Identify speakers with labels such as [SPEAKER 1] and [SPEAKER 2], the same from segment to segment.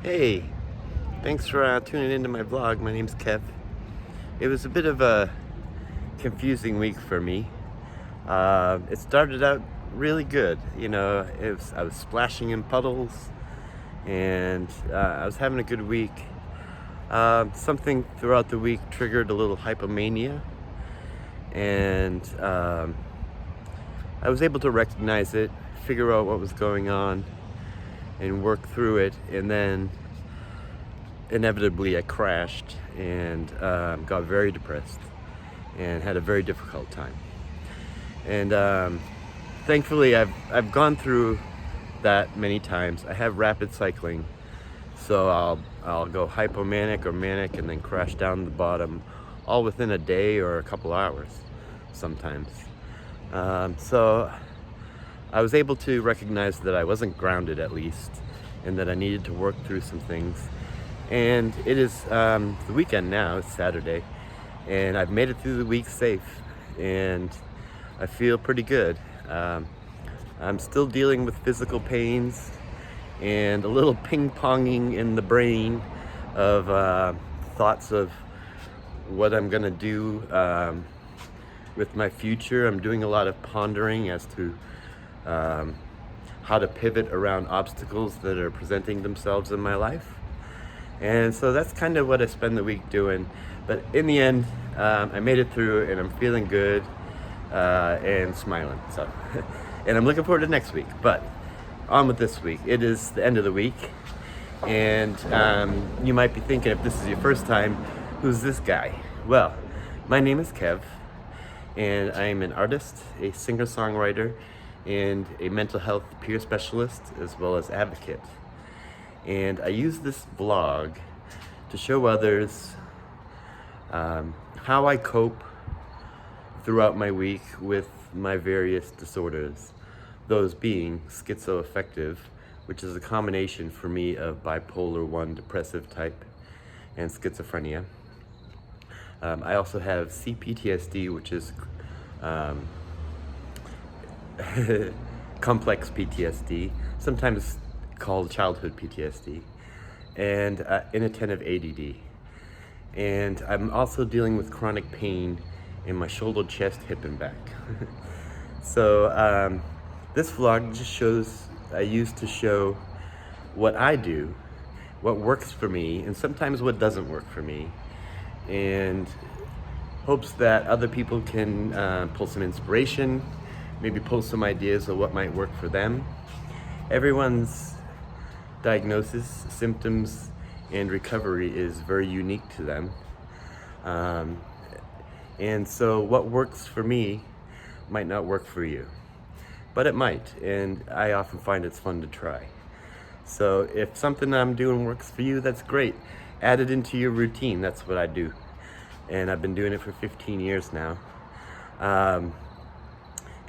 [SPEAKER 1] Hey, thanks for tuning into my vlog. My name's Kev. It was a bit of a confusing week for me. It started out really good. I was splashing in puddles, and I was having a good week. Something throughout the week triggered a little hypomania, and I was able to recognize it, figure out what was going on, and work through it, and then inevitably I crashed and got very depressed and had a very difficult time. And thankfully I've gone through that many times. I have rapid cycling, so I'll go hypomanic or manic and then crash down to the bottom, all within a day or a couple hours sometimes. So I was able to recognize that I wasn't grounded, at least, and that I needed to work through some things. And it is the weekend now. It's Saturday, and I've made it through the week safe, and I feel pretty good. I'm still dealing with physical pains and a little ping-ponging in the brain of thoughts of what I'm gonna do with my future. I'm doing a lot of pondering as to how to pivot around obstacles that are presenting themselves in my life. And so that's kind of what I spend the week doing. But in the end, I made it through, and I'm feeling good and smiling. So, and I'm looking forward to next week. But on with this week. It is the end of the week, and you might be thinking, if this is your first time, who's this guy? Well, my name is Kev, and I am an artist, a singer-songwriter, and a mental health peer specialist, as well as advocate. And I use this vlog to show others how I cope throughout my week with my various disorders, those being schizoaffective, which is a combination for me of bipolar 1 depressive type and schizophrenia. I also have cPTSD, which is complex PTSD, sometimes called childhood PTSD, and inattentive ADD. And I'm also dealing with chronic pain in my shoulder, chest, hip, and back. So this vlog just shows, I use to show what I do, what works for me, and sometimes what doesn't work for me, and hopes that other people can pull some inspiration, maybe pull some ideas of what might work for them. Everyone's diagnosis, symptoms, and recovery is very unique to them. And so what works for me might not work for you, but it might, and I often find it's fun to try. So if something I'm doing works for you, that's great. Add it into your routine. That's what I do. And I've been doing it for 15 years now.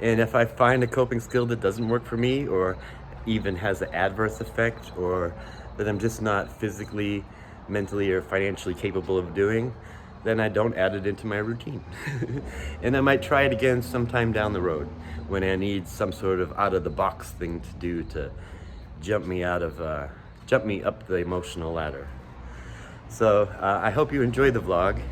[SPEAKER 1] And if I find a coping skill that doesn't work for me, or even has an adverse effect, or that I'm just not physically, mentally, or financially capable of doing, then I don't add it into my routine. And I might try it again sometime down the road when I need some sort of out-of-the-box thing to do to jump me up the emotional ladder. So I hope you enjoy the vlog.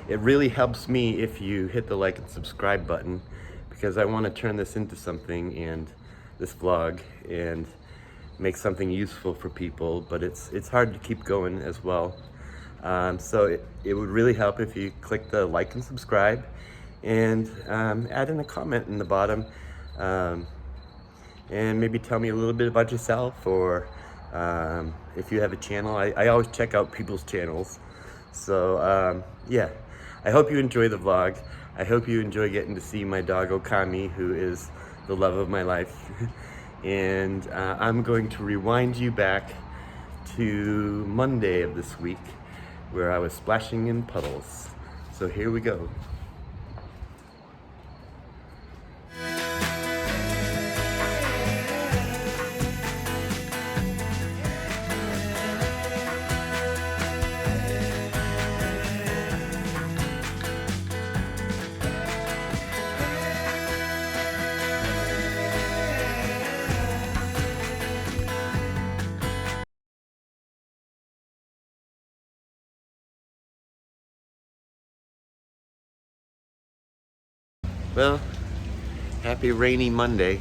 [SPEAKER 1] It really helps me if you hit the like and subscribe button, because I want to turn this into something, and this vlog, and make something useful for people, but it's hard to keep going as well. So it would really help if you click the like and subscribe, and add in a comment in the bottom, and maybe tell me a little bit about yourself, or if you have a channel. I always check out people's channels. So yeah, I hope you enjoy the vlog. I hope you enjoy getting to see my dog Okami, who is the love of my life. And I'm going to rewind you back to Monday of this week, where I was splashing in puddles. So here we go. Well, happy rainy Monday.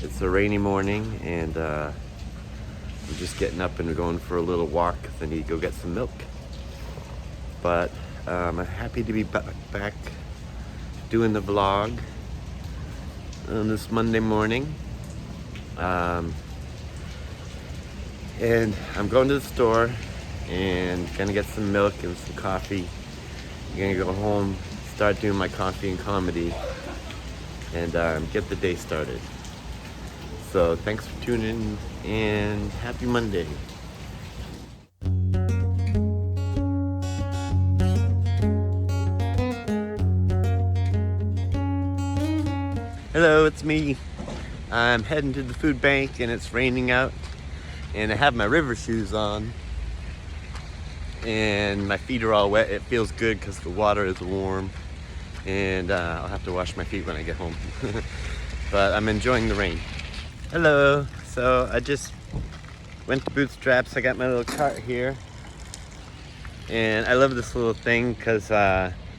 [SPEAKER 1] It's a rainy morning, and I'm just getting up and going for a little walk because I need to go get some milk. But I'm happy to be back doing the vlog on this Monday morning. And I'm going to the store and gonna get some milk and some coffee. I'm gonna go home, start doing my coffee and comedy, and get the day started. So thanks for tuning in, and happy Monday. Hello, it's me. I'm heading to the food bank and it's raining out, and I have my river shoes on and my feet are all wet. It feels good because the water is warm, and I'll have to wash my feet when I get home. But I'm enjoying the rain. Hello. So I just went to Bootstraps. I got my little cart here, and I love this little thing because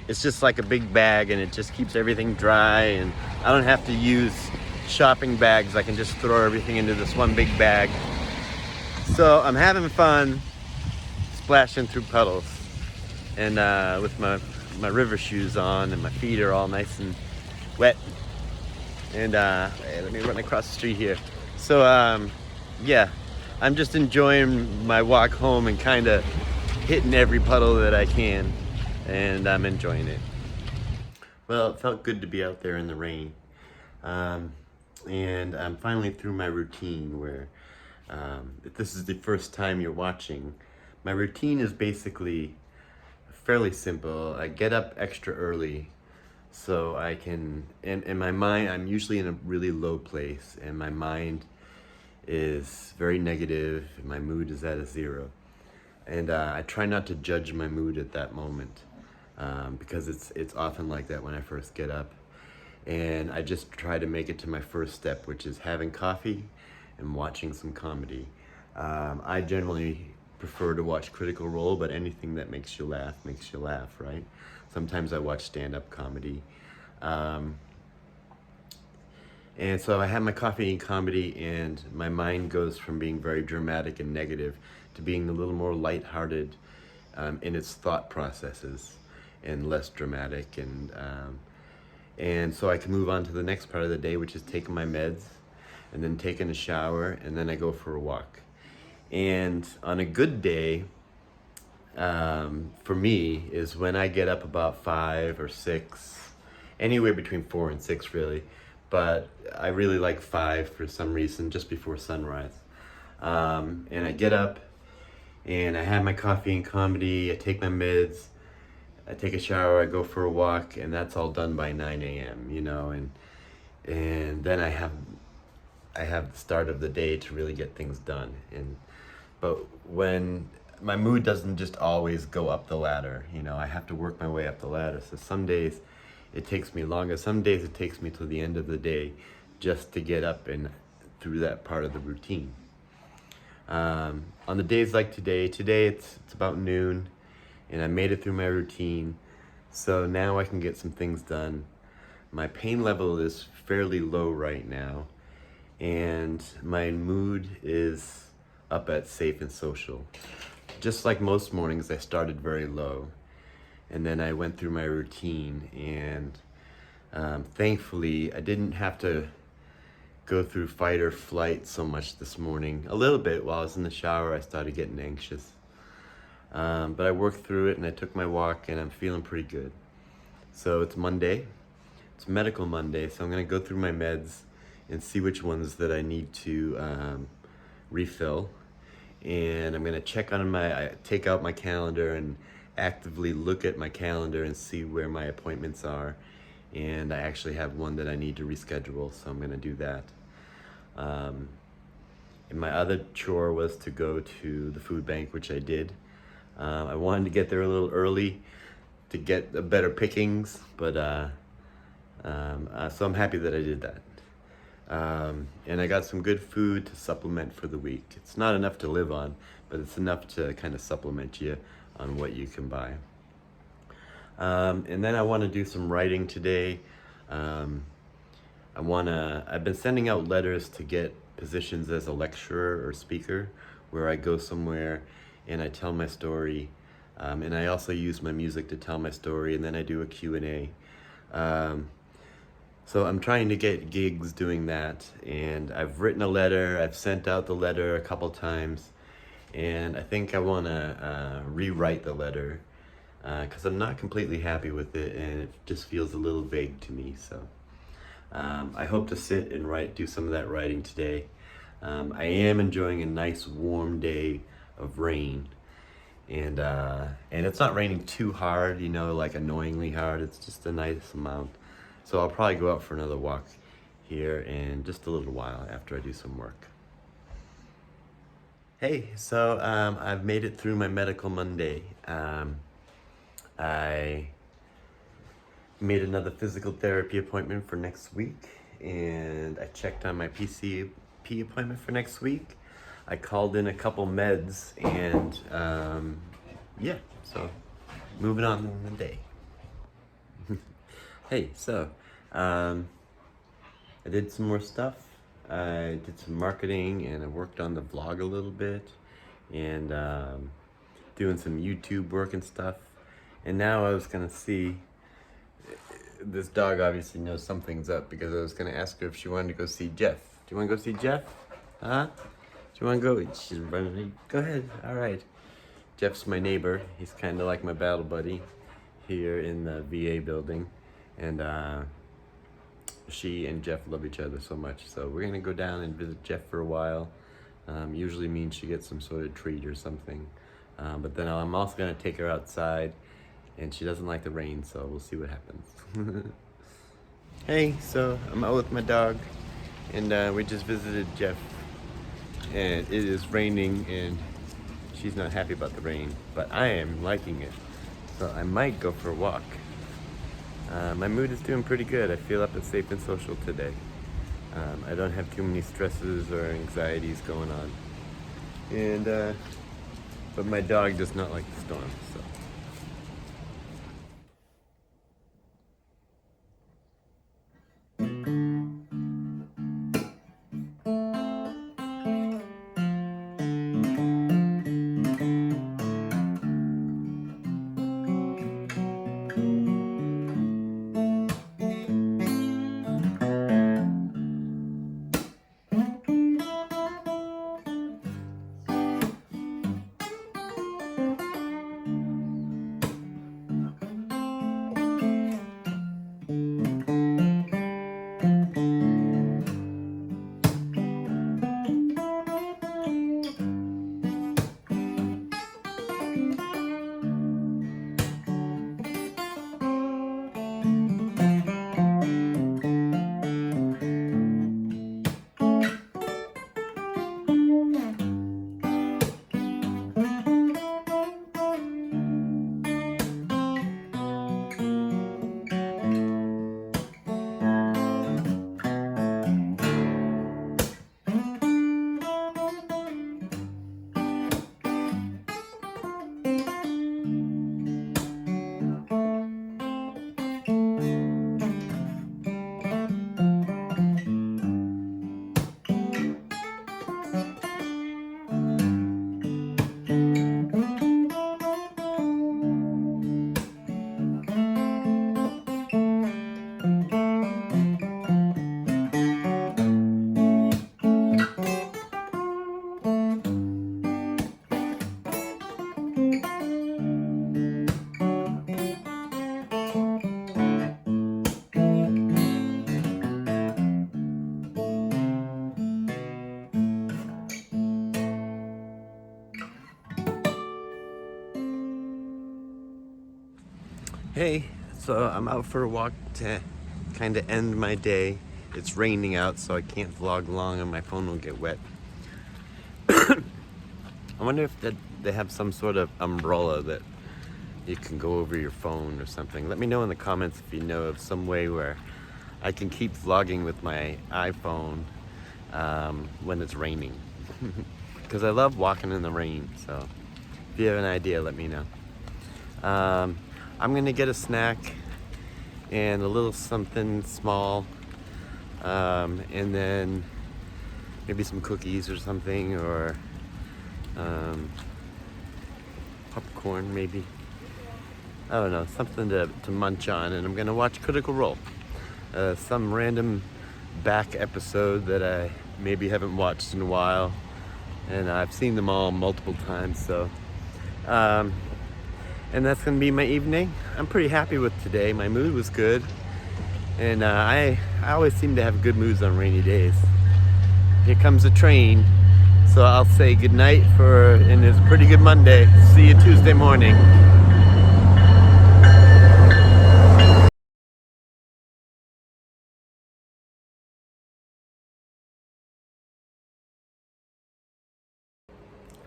[SPEAKER 1] it's just like a big bag and it just keeps everything dry, and I don't have to use shopping bags. I can just throw everything into this one big bag. So I'm having fun splashing through puddles, and with my river shoes on, and my feet are all nice and wet. And hey, let me run across the street here. So yeah, I'm just enjoying my walk home and kind of hitting every puddle that I can, and I'm enjoying it. Well, it felt good to be out there in the rain, and I'm finally through my routine where if this is the first time you're watching, my routine is basically fairly simple. I get up extra early so I can, in my mind, I'm usually in a really low place, and my mind is very negative, and my mood is at a 0. And I try not to judge my mood at that moment, because it's often like that when I first get up. And I just try to make it to my first step, which is having coffee and watching some comedy. I generally prefer to watch Critical Role, but anything that makes you laugh, right? Sometimes I watch stand-up comedy. And so I have my coffee and comedy, and my mind goes from being very dramatic and negative to being a little more lighthearted in its thought processes, and less dramatic. And so I can move on to the next part of the day, which is taking my meds, and then taking a shower, and then I go for a walk. And on a good day, for me, is when I get up about 5 or 6, anywhere between 4 and 6 really, but I really like 5 for some reason, just before sunrise. And I get up, and I have my coffee and comedy, I take my meds, I take a shower, I go for a walk, and that's all done by 9 a.m., you know, and then I have the start of the day to really get things done. But when my mood doesn't just always go up the ladder, you know, I have to work my way up the ladder. So some days it takes me longer. Some days it takes me till the end of the day just to get up and through that part of the routine. On the days like today it's about noon, and I made it through my routine. So now I can get some things done. My pain level is fairly low right now, and my mood is up at safe and social. Just like most mornings, I started very low, and then I went through my routine, and thankfully I didn't have to go through fight or flight so much this morning. A little bit while I was in the shower, I started getting anxious. But I worked through it, and I took my walk, and I'm feeling pretty good. So it's Monday. It's Medical Monday, so I'm gonna go through my meds and see which ones that I need to refill. And I'm gonna check on I take out my calendar and actively look at my calendar and see where my appointments are. And I actually have one that I need to reschedule, so I'm gonna do that. And my other chore was to go to the food bank, which I did. I wanted to get there a little early to get better pickings, but so I'm happy that I did that. And I got some good food to supplement for the week. It's not enough to live on, but it's enough to kind of supplement you on what you can buy. And then I want to do some writing today. I've been sending out letters to get positions as a lecturer or speaker, where I go somewhere and I tell my story, and I also use my music to tell my story, and then I do a Q&A. So I'm trying to get gigs doing that, and I've written a letter, I've sent out the letter a couple times, and I think I want to rewrite the letter, because I'm not completely happy with it, and it just feels a little vague to me. So I hope to sit and do some of that writing today. I am enjoying a nice warm day of rain, and it's not raining too hard, you know, like annoyingly hard. It's just a nice amount. So I'll probably go out for another walk here in just a little while after I do some work. Hey, so I've made it through my medical Monday. I made another physical therapy appointment for next week, and I checked on my PCP appointment for next week. I called in a couple meds, and yeah, so moving on in the day. Hey, so I did some more stuff. I did some marketing, and I worked on the vlog a little bit, and doing some YouTube work and stuff. And now I was gonna see, this dog obviously knows something's up, because I was gonna ask her if she wanted to go see Jeff. Do you wanna go see Jeff? Huh? Do you wanna go? She's running. Go ahead. All right. Jeff's my neighbor. He's kind of like my battle buddy here in the VA building. And she and Jeff love each other so much. So we're gonna go down and visit Jeff for a while. Usually means she gets some sort of treat or something. But then I'm also gonna take her outside, and she doesn't like the rain, so we'll see what happens. Hey, so I'm out with my dog, and we just visited Jeff, and it is raining, and she's not happy about the rain, but I am liking it, so I might go for a walk. My mood is doing pretty good. I feel up and safe and social today. I don't have too many stresses or anxieties going on, and but my dog does not like the storm, so. Hey, so I'm out for a walk to kind of end my day. It's raining out, so I can't vlog long and my phone will get wet. I wonder if they have some sort of umbrella that you can go over your phone or something. Let me know in the comments if you know of some way where I can keep vlogging with my iPhone when it's raining. Because I love walking in the rain, so if you have an idea, let me know. I'm gonna get a snack and a little something small, and then maybe some cookies or something, or popcorn maybe. I don't know, something to munch on, and I'm gonna watch Critical Role. Some random back episode that I maybe haven't watched in a while, and I've seen them all multiple times, so and that's gonna be my evening. I'm pretty happy with today. My mood was good, and I always seem to have good moods on rainy days. Here comes a train, so I'll say good night and it's a pretty good Monday. See you Tuesday morning.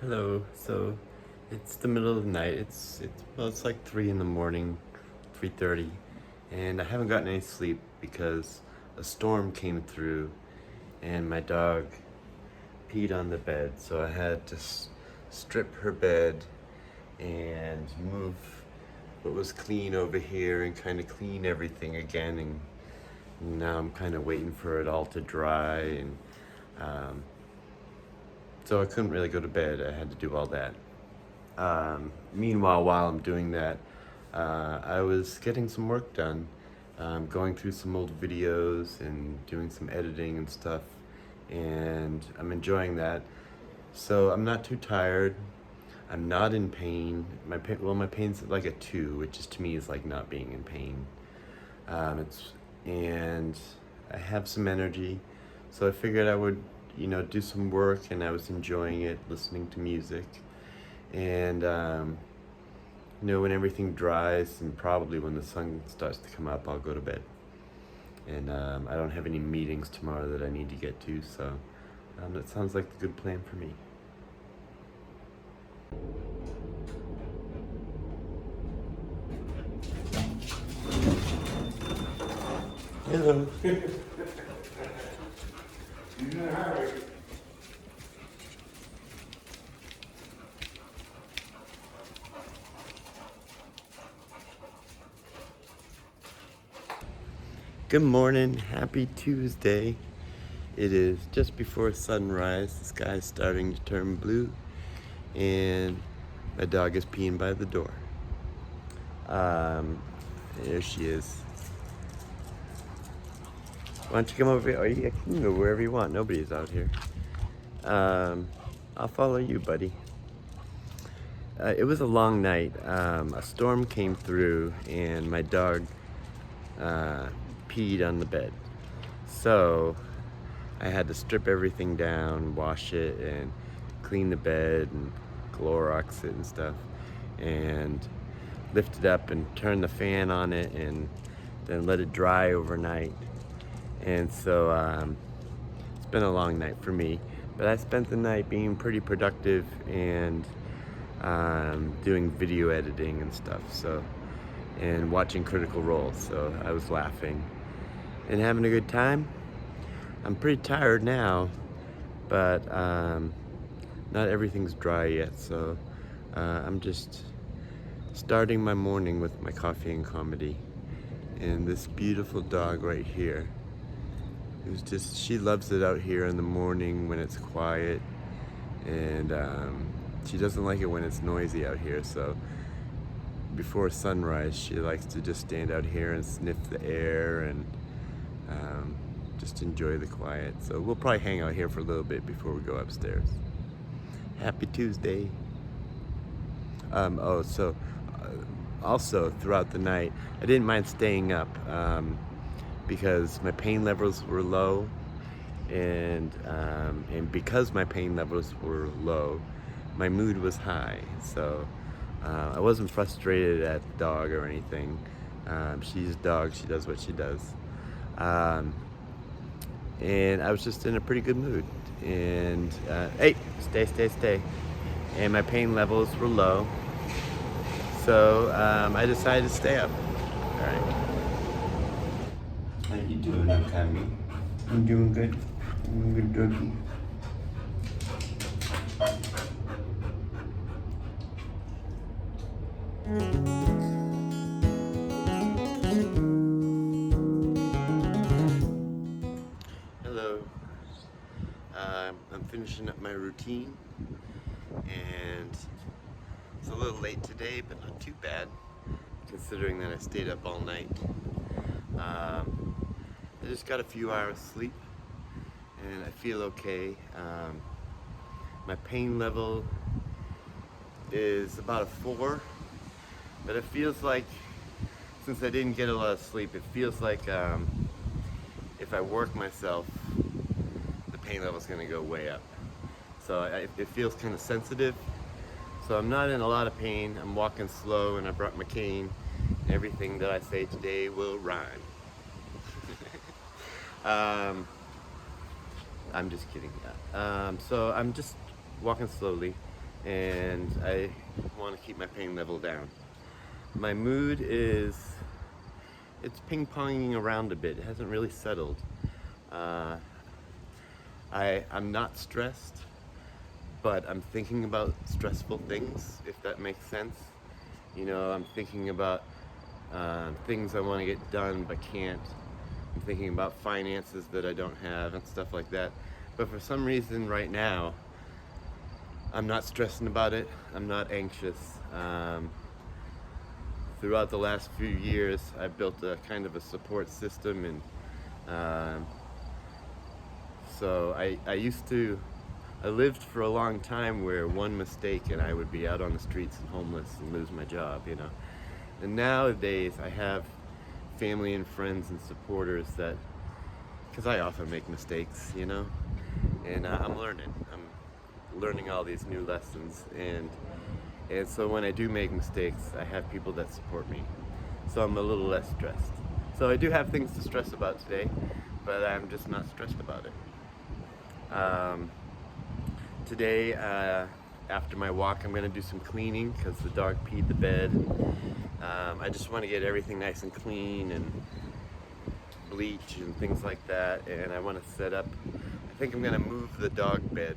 [SPEAKER 1] Hello. So it's the middle of the night. It's like 3 in the morning, 3:30, and I haven't gotten any sleep because a storm came through, and my dog peed on the bed. So I had to strip her bed and move what was clean over here and kind of clean everything again. And now I'm kind of waiting for it all to dry, and so I couldn't really go to bed. I had to do all that. Meanwhile, while I'm doing that, I was getting some work done, going through some old videos and doing some editing and stuff, and I'm enjoying that. So I'm not too tired. I'm not in pain. My pain's like a 2, which is to me is like not being in pain. And I have some energy, so I figured I would do some work, and I was enjoying it, listening to music. And when everything dries, and probably when the sun starts to come up, I'll go to bed. And I don't have any meetings tomorrow that I need to get to, so that sounds like a good plan for me. Hello. Good morning, happy Tuesday. It is just before sunrise. The sky's starting to turn blue, and my dog is peeing by the door. There she is. Why don't you come over here? Or you can go wherever you want. Nobody's out here. I'll follow you, buddy. It was a long night. A storm came through, and my dog peed on the bed. So I had to strip everything down, wash it, and clean the bed, and Clorox it and stuff, and lift it up and turn the fan on it, and then let it dry overnight. And so it's been a long night for me, but I spent the night being pretty productive and doing video editing and stuff, and watching Critical Role, so I was laughing and having a good time. I'm pretty tired now, but not everything's dry yet, so I'm just starting my morning with my coffee and comedy. And this beautiful dog right here, she loves it out here in the morning when it's quiet, and she doesn't like it when it's noisy out here, so before sunrise she likes to just stand out here and sniff the air and just enjoy the quiet. So we'll probably hang out here for a little bit before we go upstairs. Happy Tuesday. Also throughout the night, I didn't mind staying up because my pain levels were low, and because my pain levels were low, my mood was high. So I wasn't frustrated at the dog or anything. She's a dog, she does what she does. And I was just in a pretty good mood. And hey, stay. And my pain levels were low. So I decided to stay up. All right. How you doing, Kami? I'm doing good. I'm a good doggy. finishing up my routine, and it's a little late today, but not too bad, considering that I stayed up all night. I just got a few hours sleep, and I feel okay. My pain level is about a 4, but it feels like, since I didn't get a lot of sleep, it feels like if I work myself, the pain level is going to go way up. So it feels kind of sensitive. So I'm not in a lot of pain. I'm walking slow, and I brought my cane. Everything that I say today will rhyme. I'm just kidding. So I'm just walking slowly, and I want to keep my pain level down. My mood is, it's ping-ponging around a bit. It hasn't really settled. I'm not stressed, but I'm thinking about stressful things, if that makes sense. You know, I'm thinking about things I want to get done but can't. I'm thinking about finances that I don't have and stuff like that. But for some reason right now, I'm not stressing about it. I'm not anxious. Throughout the last few years, I've built a kind of a support system, and so I lived for a long time where one mistake and I would be out on the streets and homeless and lose my job, you know. And nowadays I have family and friends and supporters that, because I often make mistakes, you know, and I'm learning all these new lessons, and so when I do make mistakes, I have people that support me, so I'm a little less stressed. So I do have things to stress about today, but I'm just not stressed about it. Today, after my walk, I'm going to do some cleaning because the dog peed the bed. I just want to get everything nice and clean, and bleach and things like that, and I want to set up, I think I'm going to move the dog bed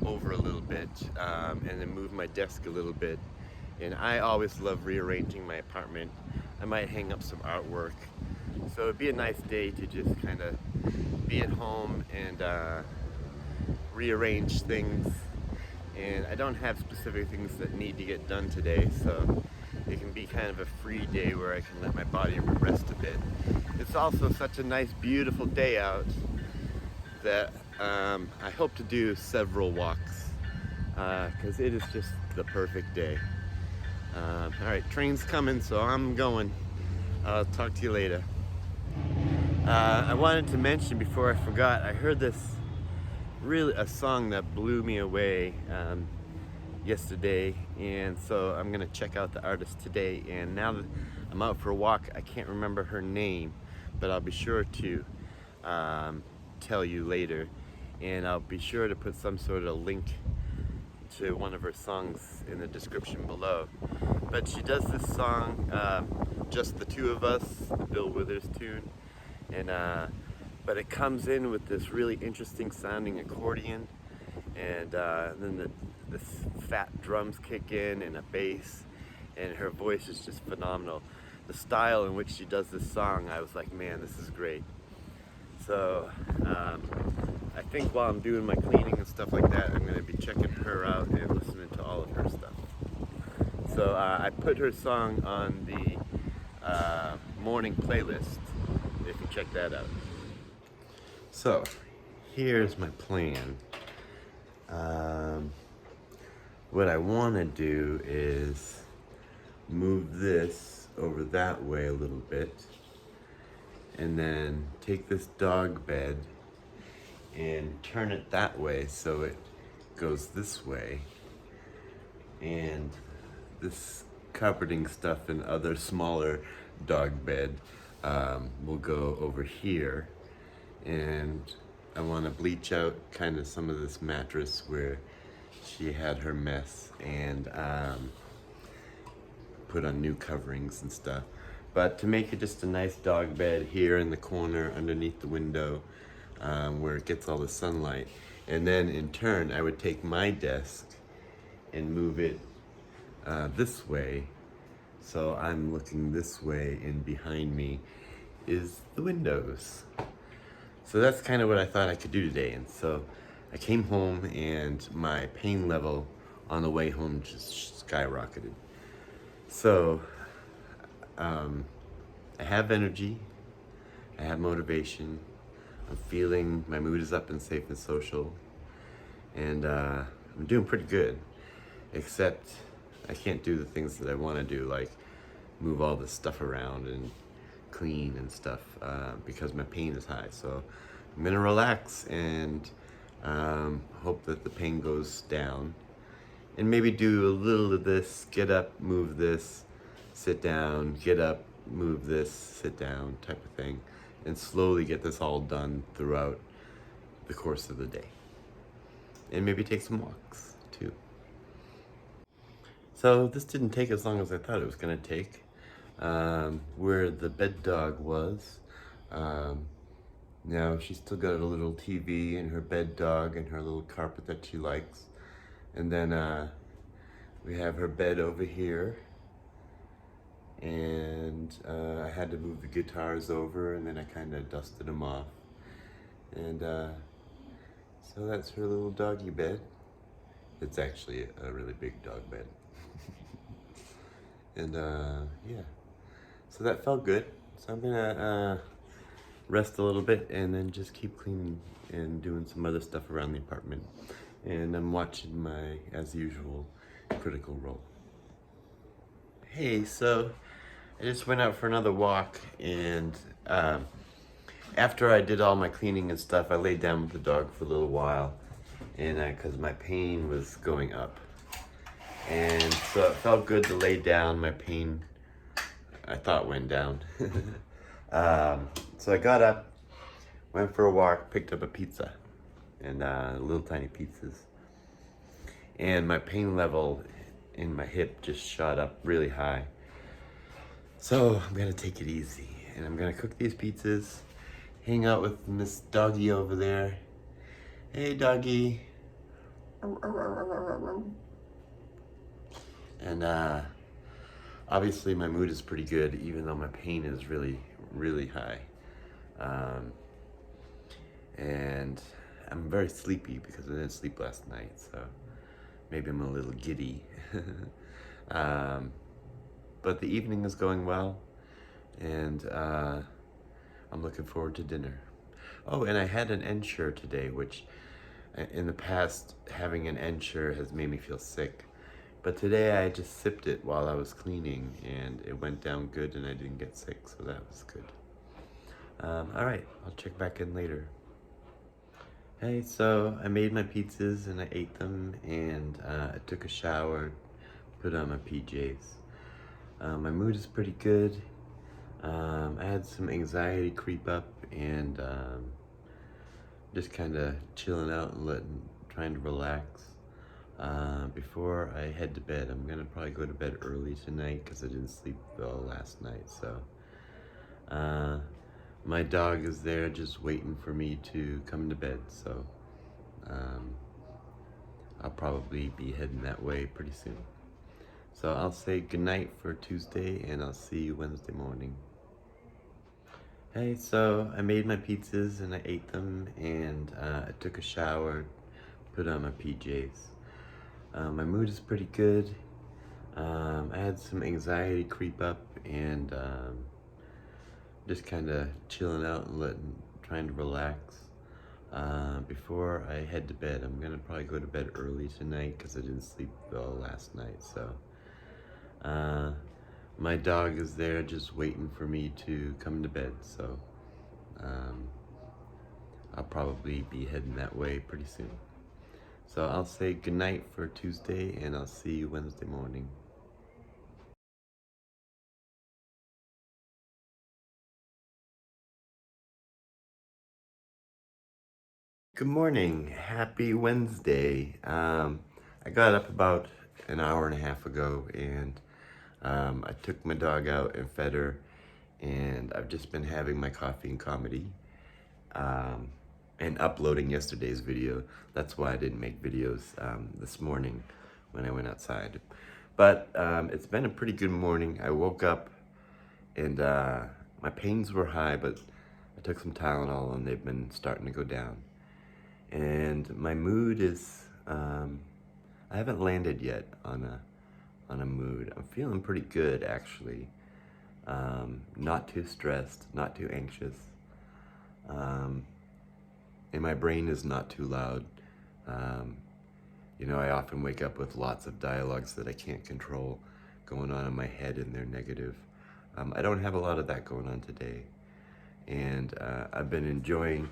[SPEAKER 1] over a little bit, and then move my desk a little bit. And I always love rearranging my apartment. I might hang up some artwork. So it'd be a nice day to just kind of be at home and rearrange things. And I don't have specific things that need to get done today, so it can be kind of a free day where I can let my body rest a bit. It's also such a nice, beautiful day out that I hope to do several walks, because it is just the perfect day. All right, train's coming, so I'm going. I'll talk to you later. I wanted to mention before I forgot, I heard this a song that blew me away yesterday, and so I'm gonna check out the artist today. And now that I'm out for a walk, I can't remember her name, but I'll be sure to tell you later, and I'll be sure to put some sort of link to one of her songs in the description below. But she does this song, Just the Two of Us, the Bill Withers tune, and but it comes in with this really interesting sounding accordion, and then the fat drums kick in, and a bass, and her voice is just phenomenal. The style in which she does this song, I was like, man, this is great. So I think while I'm doing my cleaning and stuff like that, I'm going to be checking her out and listening to all of her stuff. So I put her song on the morning playlist, if you check that out. So here's my plan. What I want to do is move this over that way a little bit, and then take this dog bed and turn it that way so it goes this way, and this carpeting stuff and other smaller dog bed will go over here. And I want to bleach out kind of some of this mattress where she had her mess, and put on new coverings and stuff. But to make it just a nice dog bed here in the corner underneath the window, where it gets all the sunlight. And then in turn, I would take my desk and move it this way. So I'm looking this way, and behind me is the windows. So that's kind of what I thought I could do today. And so I came home and my pain level on the way home just skyrocketed. So I have energy, I have motivation, I'm feeling my mood is up and safe and social, and I'm doing pretty good, except I can't do the things that I want to do, like move all this stuff around and clean and stuff, because my pain is high. So I'm gonna relax and hope that the pain goes down, and maybe do a little of this, get up, move this, sit down, get up, move this, sit down type of thing, and slowly get this all done throughout the course of the day. And maybe take some walks too. So this didn't take as long as I thought it was gonna take. Where the bed dog was, now she's still got a little TV and her bed dog and her little carpet that she likes. And then we have her bed over here. And I had to move the guitars over, and then I kind of dusted them off. And so that's her little doggy bed. It's actually a really big dog bed. And yeah, so that felt good. So I'm gonna rest a little bit and then just keep cleaning and doing some other stuff around the apartment. And I'm watching my, as usual, Critical Role. Hey, so I just went out for another walk, and after I did all my cleaning and stuff, I laid down with the dog for a little while, and because my pain was going up. And so it felt good to lay down. My pain, I thought, went down. So I got up, went for a walk, picked up a pizza, and little tiny pizzas. And my pain level in my hip just shot up really high. So I'm gonna take it easy, and I'm gonna cook these pizzas, hang out with Miss Doggy over there. Hey, Doggy. And obviously my mood is pretty good, even though my pain is really, really high. And I'm very sleepy because I didn't sleep last night, so maybe I'm a little giddy. But the evening is going well, and I'm looking forward to dinner. Oh, and I had an Ensure today, which in the past, having an Ensure has made me feel sick. But today I just sipped it while I was cleaning, and it went down good, and I didn't get sick, so that was good. All right, I'll check back in later. Hey, so I made my pizzas and I ate them, and I took a shower, put on my PJs. My mood is pretty good. I had some anxiety creep up, and just kind of chilling out and trying to relax. Before I head to bed, I'm gonna probably go to bed early tonight because I didn't sleep well last night. So my dog is there just waiting for me to come to bed. So I'll probably be heading that way pretty soon. So I'll say goodnight for Tuesday, and I'll see you Wednesday morning. Hey, so I made my pizzas and I ate them, and I took a shower, put on my PJs. My mood is pretty good. I had some anxiety creep up, and just kind of chilling out and trying to relax. Before I head to bed, I'm gonna probably go to bed early tonight because I didn't sleep well last night. So my dog is there just waiting for me to come to bed. So I'll probably be heading that way pretty soon. So I'll say goodnight for Tuesday, and I'll see you Wednesday morning. Good morning. Happy Wednesday. I got up about an hour and a half ago, and I took my dog out and fed her, and I've just been having my coffee and comedy, and uploading yesterday's video. That's why I didn't make videos this morning when I went outside. But it's been a pretty good morning. I woke up, and my pains were high, but I took some Tylenol, and they've been starting to go down. and my mood is, I haven't landed yet on a mood. I'm feeling pretty good, actually. Not too stressed, not too anxious. And my brain is not too loud. You know, I often wake up with lots of dialogues that I can't control going on in my head, and they're negative. I don't have a lot of that going on today. And I've been enjoying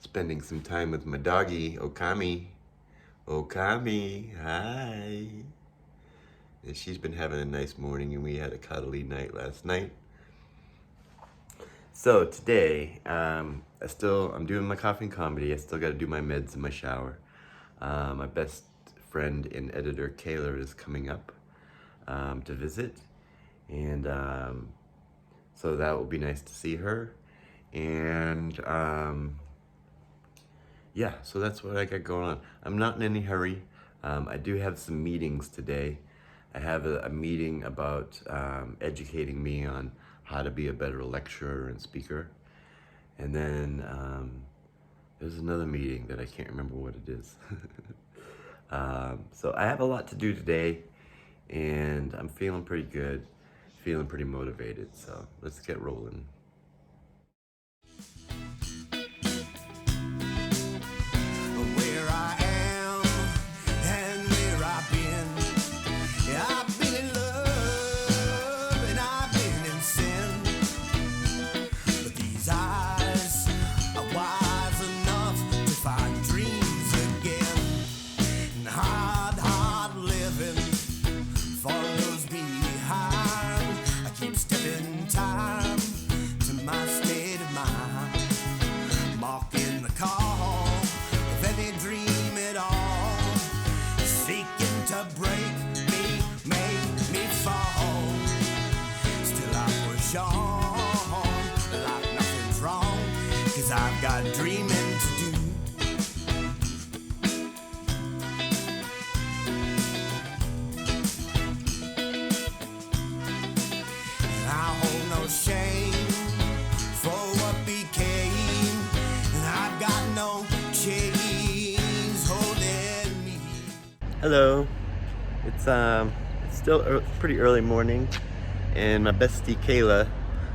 [SPEAKER 1] spending some time with my doggy, Okami. Okami, hi. And she's been having a nice morning, and we had a cuddly night last night. So today, I'm doing my coffee and comedy. I still got to do my meds in my shower. My best friend and editor, Kayla, is coming up to visit. And so that will be nice to see her. And yeah, so that's what I got going on. I'm not in any hurry. I do have some meetings today. I have a meeting about educating me on how to be a better lecturer and speaker. And then there's another meeting that I can't remember what it is. So I have a lot to do today, and I'm feeling pretty good, feeling pretty motivated. So let's get rolling.
[SPEAKER 2] I've got dreaming to do. And I hold no shame for what became, and I've got no chains holding me.
[SPEAKER 1] Hello. It's still pretty early morning, and my bestie Kayla,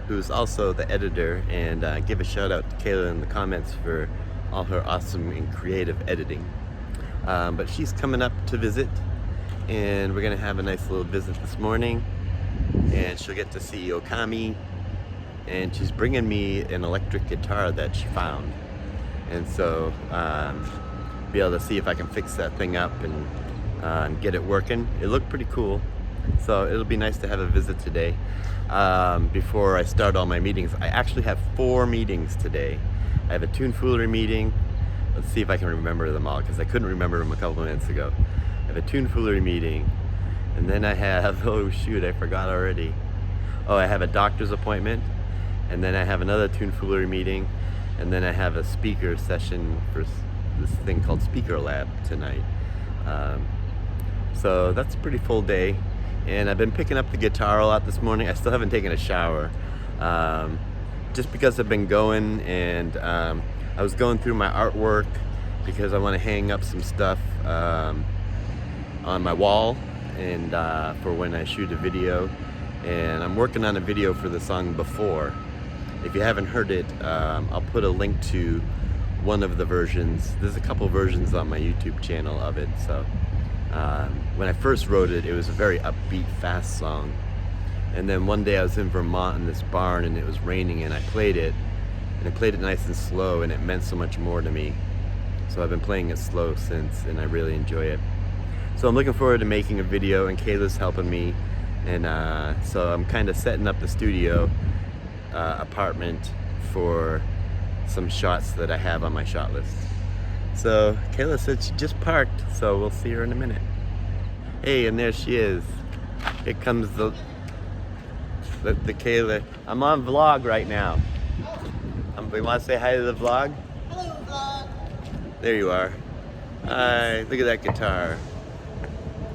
[SPEAKER 1] who's also the editor, and give a shout out to Kayla in the comments for all her awesome and creative editing. But she's coming up to visit, and we're gonna have a nice little visit this morning, and she'll get to see Okami, and she's bringing me an electric guitar that she found. And so be able to see if I can fix that thing up and get it working. It looked pretty cool. So it'll be nice to have a visit today. Before I start all my meetings, I actually have 4 meetings today. I have a Tunefoolery meeting. Let's see if I can remember them all, because I couldn't remember them a couple of minutes ago. I have a Tunefoolery meeting, and then I have, oh shoot, I forgot already. Oh, I have a doctor's appointment, and then I have another Tunefoolery meeting, and then I have a speaker session for this thing called Speaker Lab tonight. So that's a pretty full day. And I've been picking up the guitar a lot this morning. I still haven't taken a shower, just because I've been going, and I was going through my artwork because I want to hang up some stuff on my wall, and for when I shoot a video. And I'm working on a video for the song Before. If you haven't heard it, I'll put a link to one of the versions. There's a couple versions on my YouTube channel of it. So when I first wrote it, it was a very upbeat, fast song. And then one day I was in Vermont in this barn, and it was raining, and I played it, and I played it nice and slow, and it meant so much more to me. So I've been playing it slow since, and I really enjoy it. So I'm looking forward to making a video, and Kayla's helping me. And so I'm kind of setting up the studio apartment for some shots that I have on my shot list. So Kayla said she just parked, so we'll see her in a minute. Hey, and there she is. Here comes the Kayla. I'm on vlog right now. We want to say hi to the vlog?
[SPEAKER 3] Hello, vlog.
[SPEAKER 1] There you are. Hi, look at that guitar.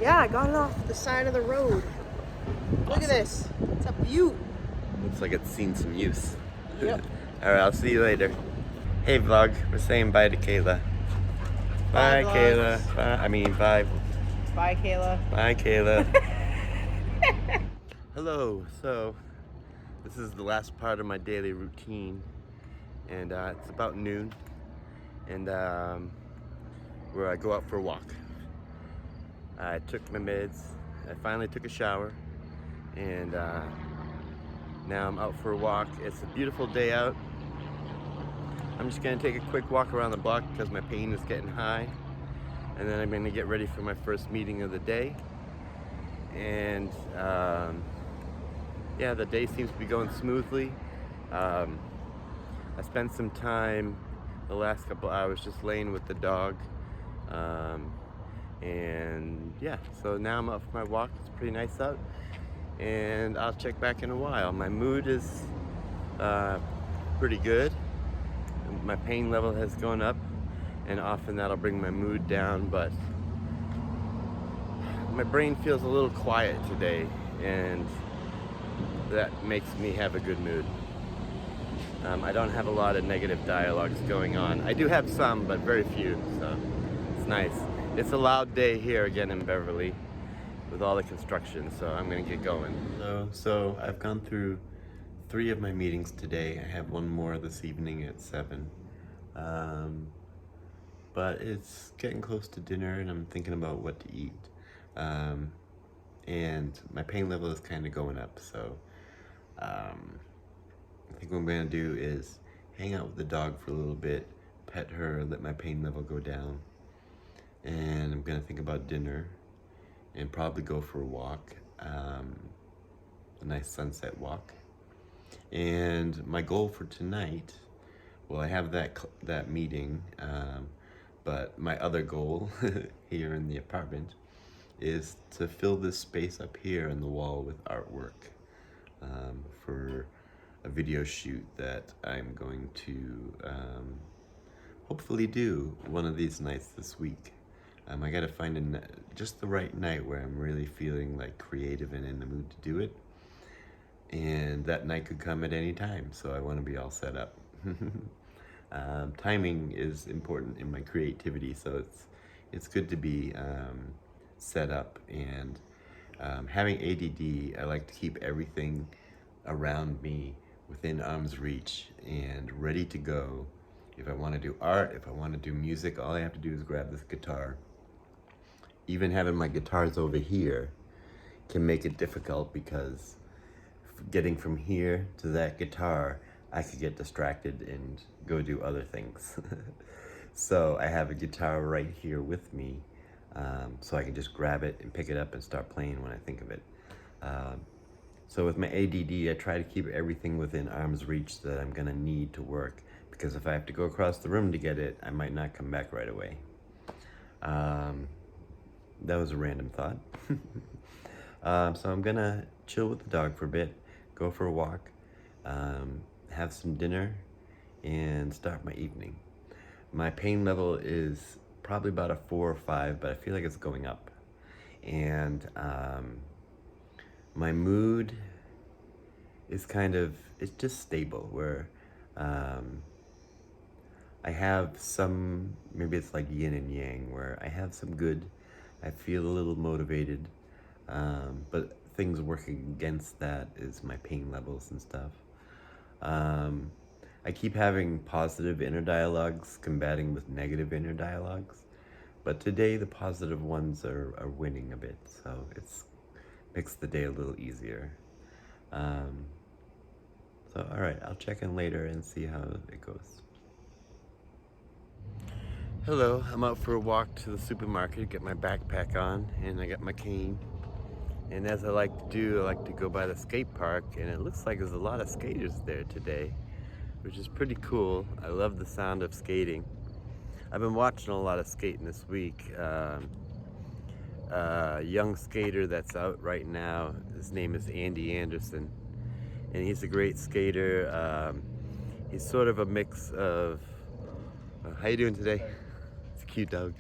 [SPEAKER 3] Yeah, I got it off the side of the road. Look at this. It's a beaut.
[SPEAKER 1] Looks like it's seen some use.
[SPEAKER 3] Yep.
[SPEAKER 1] All right, I'll see you later. Hey vlog, we're saying bye to Kayla. Bye,
[SPEAKER 3] Gloves.
[SPEAKER 1] Kayla. Bye.
[SPEAKER 3] Bye, Kayla.
[SPEAKER 1] Bye, Kayla. Hello. So, this is the last part of my daily routine, and it's about noon, and where I go out for a walk. I took my meds. I finally took a shower, and now I'm out for a walk. It's a beautiful day out. I'm just gonna take a quick walk around the block because my pain is getting high, and then I'm gonna get ready for my first meeting of the day. And yeah, the day seems to be going smoothly. I spent some time the last couple hours just laying with the dog, and yeah, so now I'm out for my walk. It's pretty nice out, and I'll check back in a while. My mood is pretty good. My pain level has gone up, and often that'll bring my mood down, but my brain feels a little quiet today, and that makes me have a good mood. I don't have a lot of negative dialogues going on. I do have some, but very few, so it's nice. It's a loud day here again in Beverly with all the construction, so I'm gonna get going. So I've gone through 3 of my meetings today. I have one more this evening at 7. But it's getting close to dinner and I'm thinking about what to eat. And my pain level is kind of going up, so I think what I'm gonna do is hang out with the dog for a little bit, pet her, let my pain level go down, and I'm gonna think about dinner and probably go for a walk, a nice sunset walk. And my goal for tonight, well, I have that meeting, but my other goal here in the apartment is to fill this space up here in the wall with artwork for a video shoot that I'm going to hopefully do one of these nights this week. I gotta find just the right night where I'm really feeling like creative and in the mood to do it. And that night could come at any time, so I want to be all set up. Timing is important in my creativity, so it's good to be set up. And having ADD, I like to keep everything around me within arm's reach and ready to go. If I want to do art, if I want to do music, all I have to do is grab this guitar. Even having my guitars over here can make it difficult because getting from here to that guitar, I could get distracted and go do other things. So I have a guitar right here with me, so I can just grab it and pick it up and start playing when I think of it. So with my ADD, I try to keep everything within arm's reach that I'm gonna need to work, because if I have to go across the room to get it, I might not come back right away. That was a random thought. So I'm gonna chill with the dog for a bit, go for a walk, have some dinner, and start my evening. My pain level is probably about a 4 or 5, but I feel like it's going up. And my mood is it's just stable, where I have some, maybe it's like yin and yang, where I have some good, I feel a little motivated, but things working against that is my pain levels and stuff. I keep having positive inner dialogues combating with negative inner dialogues, but today the positive ones are winning a bit, so it's makes the day a little easier. So all right, I'll check in later and see how it goes. Hello, I'm out for a walk to the supermarket, get my backpack on, and I got my cane. And as I like to do, I like to go by the skate park, and it looks like there's a lot of skaters there today, which is pretty cool. I love the sound of skating. I've been watching a lot of skating this week. A young skater that's out right now, his name is Andy Anderson, and he's a great skater. He's sort of a mix of, how you doing today? It's a cute dog.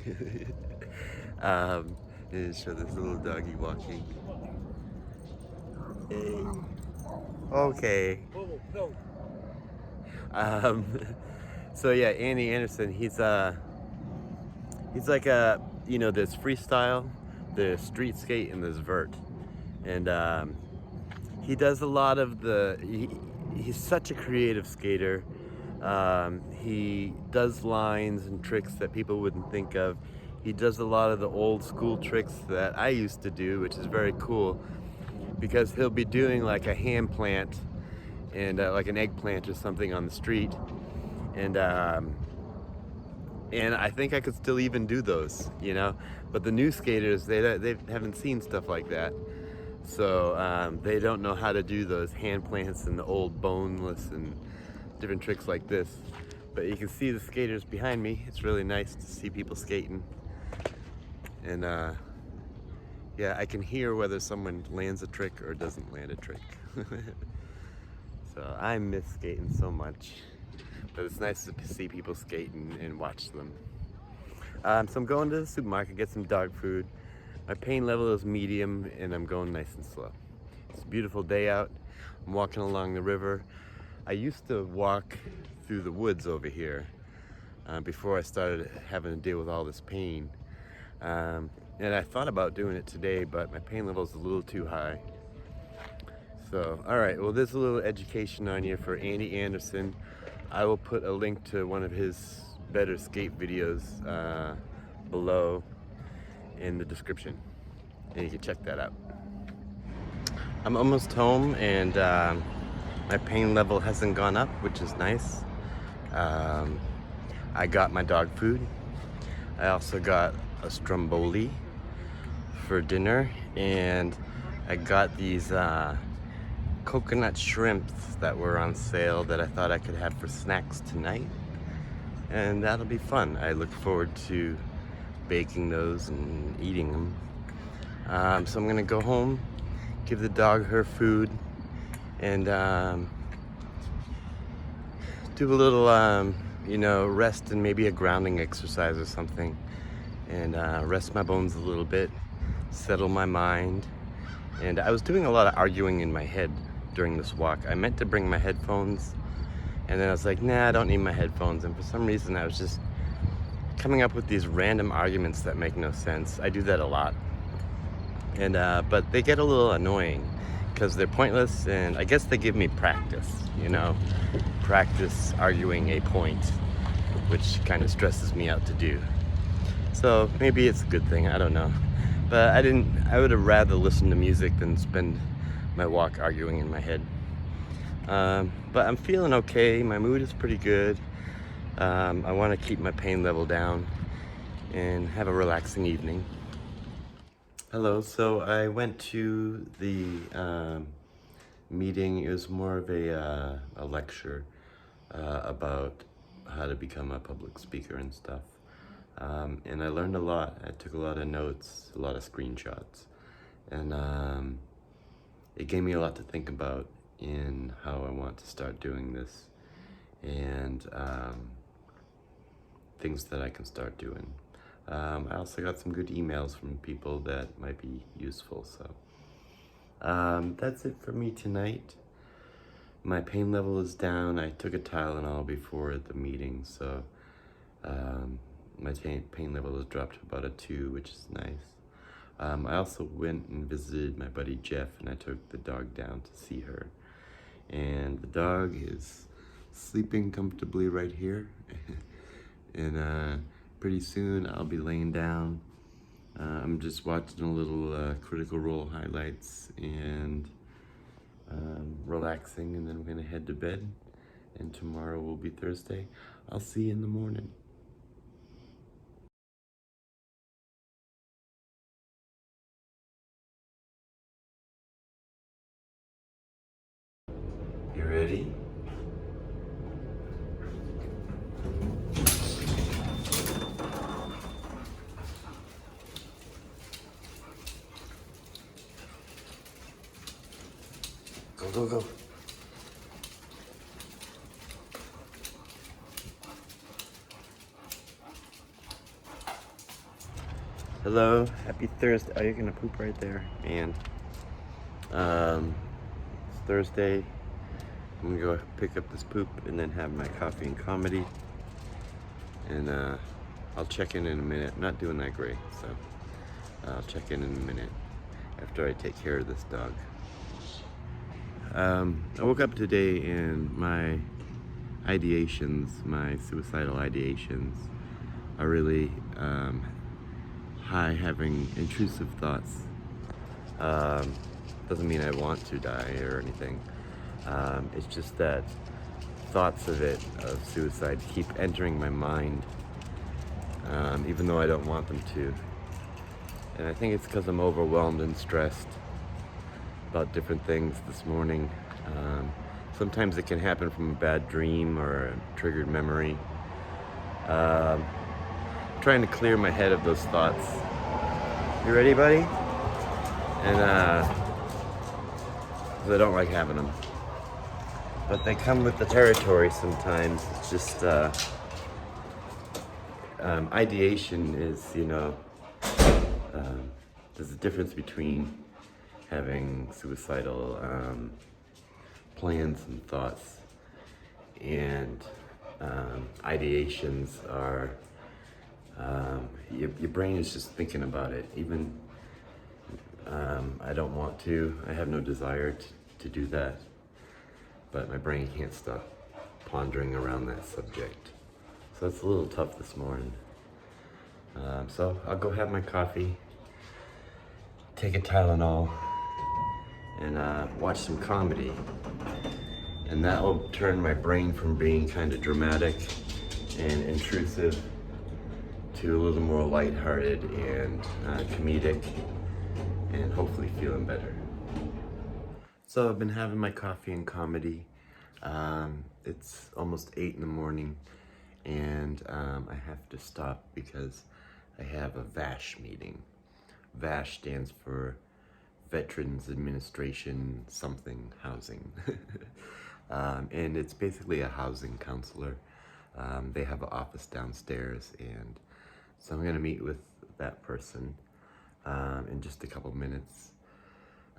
[SPEAKER 1] And show this little doggy walking. Hey. Okay. So yeah, Andy Anderson, he's He's like a, there's freestyle, there's street skate, and there's vert. And he does a lot of he's such a creative skater. He does lines and tricks that people wouldn't think of. He does a lot of the old school tricks that I used to do, which is very cool because he'll be doing like a hand plant and like an eggplant or something on the street. And I think I could still even do those, But the new skaters, they haven't seen stuff like that. So they don't know how to do those hand plants and the old boneless and different tricks like this. But you can see the skaters behind me. It's really nice to see people skating. And yeah, I can hear whether someone lands a trick or doesn't land a trick. So I miss skating so much. But it's nice to see people skating and watch them. So I'm going to the supermarket, get some dog food. My pain level is medium and I'm going nice and slow. It's a beautiful day out. I'm walking along the river. I used to walk through the woods over here before I started having to deal with all this pain. And I thought about doing it today, but my pain level is a little too high. So, all right, well, there's a little education on you for Andy Anderson. I will put a link to one of his better skate videos below in the description, and you can check that out. I'm almost home, and my pain level hasn't gone up, which is nice. I got my dog food. I also got a stromboli for dinner, and I got these coconut shrimps that were on sale that I thought I could have for snacks tonight, and that'll be fun. I look forward to baking those and eating them. So I'm gonna go home, give the dog her food, and do a little rest and maybe a grounding exercise or something, and rest my bones a little bit, settle my mind. And I was doing a lot of arguing in my head during this walk. I meant to bring my headphones, and then I was like, nah, I don't need my headphones. And for some reason, I was just coming up with these random arguments that make no sense. I do that a lot. And but they get a little annoying because they're pointless, and I guess they give me practice, practice arguing a point, which kind of stresses me out to do. So maybe it's a good thing, I don't know. But I would have rather listened to music than spend my walk arguing in my head. But I'm feeling okay. My mood is pretty good. I want to keep my pain level down and have a relaxing evening. Hello, so I went to the meeting. It was more of a lecture about how to become a public speaker and stuff. And I learned a lot. I took a lot of notes, a lot of screenshots, and it gave me a lot to think about in how I want to start doing this, and things that I can start doing. I also got some good emails from people that might be useful, so that's it for me tonight. My pain level is down. I took a Tylenol before the meeting, so my pain level has dropped to about a 2, which is nice. I also went and visited my buddy Jeff, and I took the dog down to see her. And the dog is sleeping comfortably right here. And pretty soon I'll be laying down. I'm just watching a little Critical Role highlights and relaxing, and then we're gonna head to bed. And tomorrow will be Thursday. I'll see you in the morning. You ready? Go, go, go. Hello, happy Thursday. Oh, you're gonna poop right there, man. It's Thursday. I'm gonna go pick up this poop and then have my coffee and comedy. And I'll check in a minute. I'm not doing that great, so I'll check in a minute after I take care of this dog. I woke up today and my ideations, my suicidal ideations, are really high, having intrusive thoughts. Doesn't mean I want to die or anything. It's just that thoughts of suicide, keep entering my mind, even though I don't want them to. And I think it's because I'm overwhelmed and stressed about different things this morning. Sometimes it can happen from a bad dream or a triggered memory. Trying to clear my head of those thoughts. You ready, buddy? And 'cause I don't like having them, but they come with the territory sometimes. It's just ideation is, there's a difference between having suicidal plans and thoughts, and ideations are your brain is just thinking about it. Even I don't want to, I have no desire to do that, but my brain can't stop pondering around that subject. So it's a little tough this morning. So I'll go have my coffee, take a Tylenol, and watch some comedy. And that will turn my brain from being kind of dramatic and intrusive to a little more lighthearted and comedic, and hopefully feeling better. So I've been having my coffee and comedy. It's almost 8 in the morning, and I have to stop because I have a VASH meeting. VASH stands for Veterans Administration something housing. And it's basically a housing counselor. They have an office downstairs, and so I'm gonna meet with that person in just a couple minutes.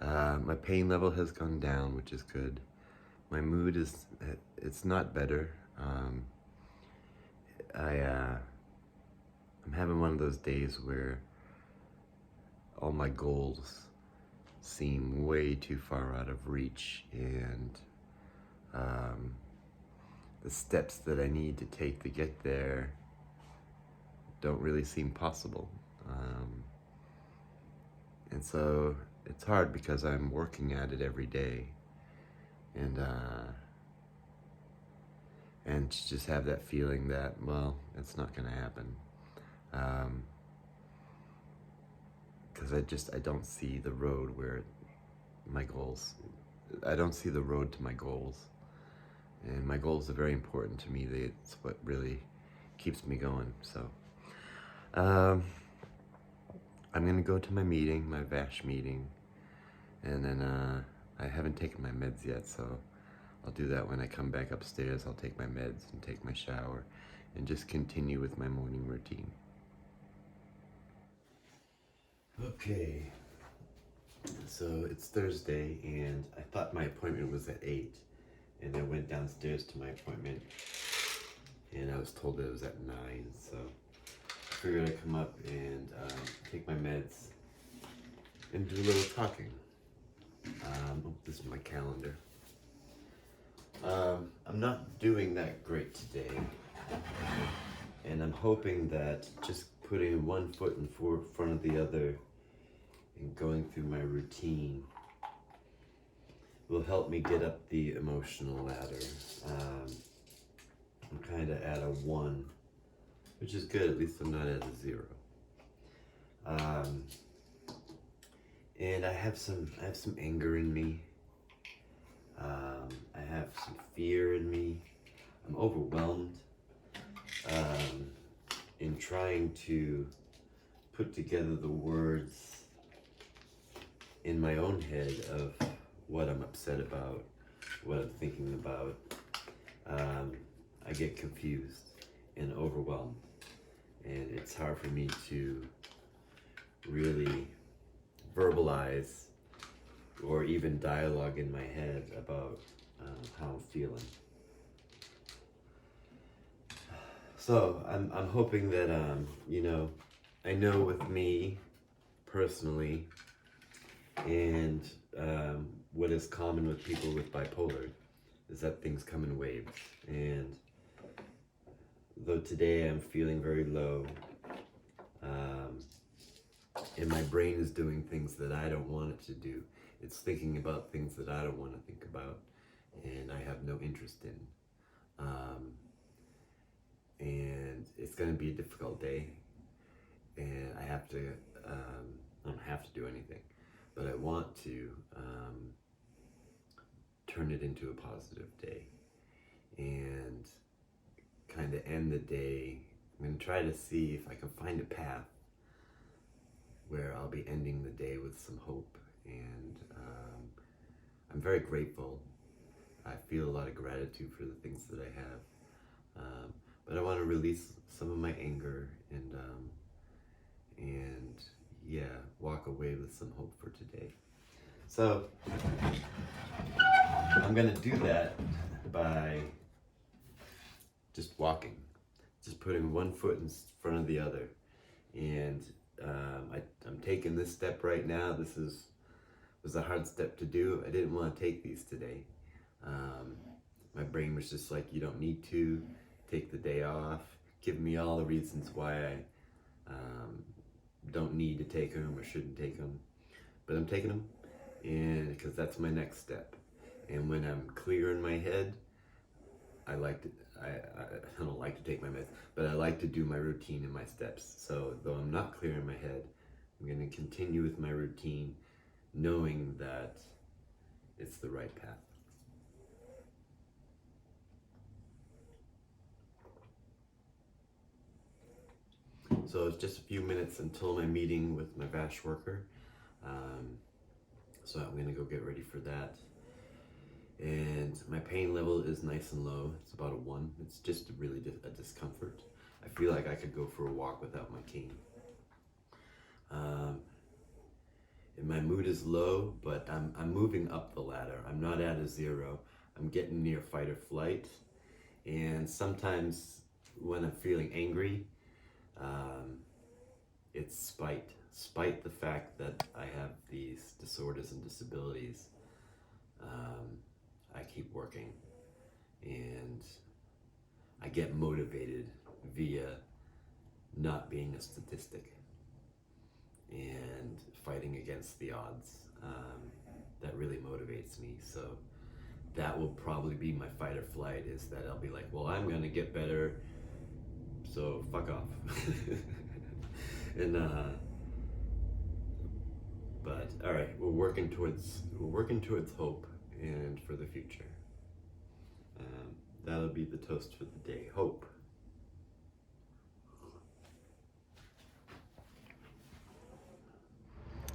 [SPEAKER 1] My pain level has gone down, which is good. My mood it's not better. I'm having one of those days where all my goals seem way too far out of reach, and the steps that I need to take to get there don't really seem possible. And so it's hard because I'm working at it every day, and to just have that feeling that, well, it's not gonna happen. Because I don't see the road where my goals, I don't see the road to my goals. And my goals are very important to me. It's what really keeps me going. So I'm gonna go to my meeting, my VASH meeting, and then I haven't taken my meds yet, so I'll do that when I come back upstairs. I'll take my meds and take my shower and just continue with my morning routine. Okay, so it's Thursday, and I thought my appointment was at 8, and I went downstairs to my appointment, and I was told that it was at 9, so I figured I'd come up and take my meds and do a little talking. This is my calendar. I'm not doing that great today, and I'm hoping that just putting one foot in front of the other and going through my routine will help me get up the emotional ladder. I'm kind of at a 1, which is good. At least I'm not at a 0. And I have some anger in me. I have some fear in me. I'm overwhelmed in trying to put together the words in my own head of what I'm upset about, what I'm thinking about. I get confused and overwhelmed, and it's hard for me to really verbalize or even dialogue in my head about how I'm feeling. So So I'm hoping that I know with me personally, and what is common with people with bipolar is that things come in waves. And though today I'm feeling very low, and my brain is doing things that I don't want it to do. It's thinking about things that I don't want to think about, and I have no interest in. And it's going to be a difficult day, and I have to, I don't have to do anything, but I want to turn it into a positive day and kind of end the day. I'm going to try to see if I can find a path where I'll be ending the day with some hope. And I'm very grateful. I feel a lot of gratitude for the things that I have. But I want to release some of my anger and yeah, walk away with some hope for today. So I'm gonna do that by just walking, just putting one foot in front of the other. And I'm taking this step right now. This was a hard step to do. I didn't want to take these today. My brain was just like, you don't need to take the day off, give me all the reasons why I don't need to take them or shouldn't take them. But I'm taking them, and because that's my next step. And when I'm clear in my head, I don't like to take my meds, but I like to do my routine and my steps. So though I'm not clear in my head, I'm going to continue with my routine, knowing that it's the right path. So it's just a few minutes until my meeting with my VASH worker. So I'm gonna go get ready for that. And my pain level is nice and low. It's about a 1. It's just really a discomfort. I feel like I could go for a walk without my cane. And my mood is low, but I'm moving up the ladder. I'm not at a 0. I'm getting near fight or flight. And sometimes when I'm feeling angry, it's spite the fact that I have these disorders and disabilities. I keep working, and I get motivated via not being a statistic and fighting against the odds. That really motivates me. So that will probably be my fight or flight, is that I'll be like, well, I'm gonna get better, so fuck off. And but all right, we're working towards hope and for the future. That'll be the toast for the day: hope.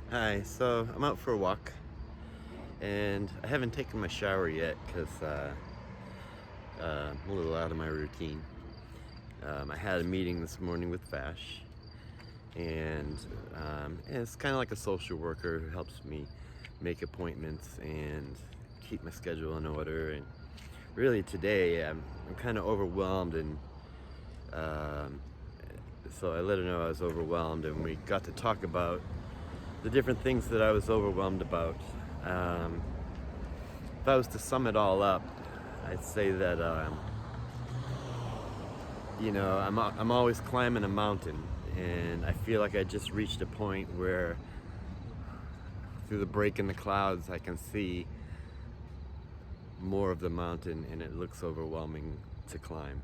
[SPEAKER 1] Hi, so I'm out for a walk, and I haven't taken my shower yet because I'm a little out of my routine. I had a meeting this morning with VASH, and it's kind of like a social worker who helps me make appointments and keep my schedule in order. And really today I'm kind of overwhelmed, and so I let her know I was overwhelmed, and we got to talk about the different things that I was overwhelmed about. If I was to sum it all up, I'd say that I'm always climbing a mountain, and I feel like I just reached a point where through the break in the clouds I can see more of the mountain, and it looks overwhelming to climb.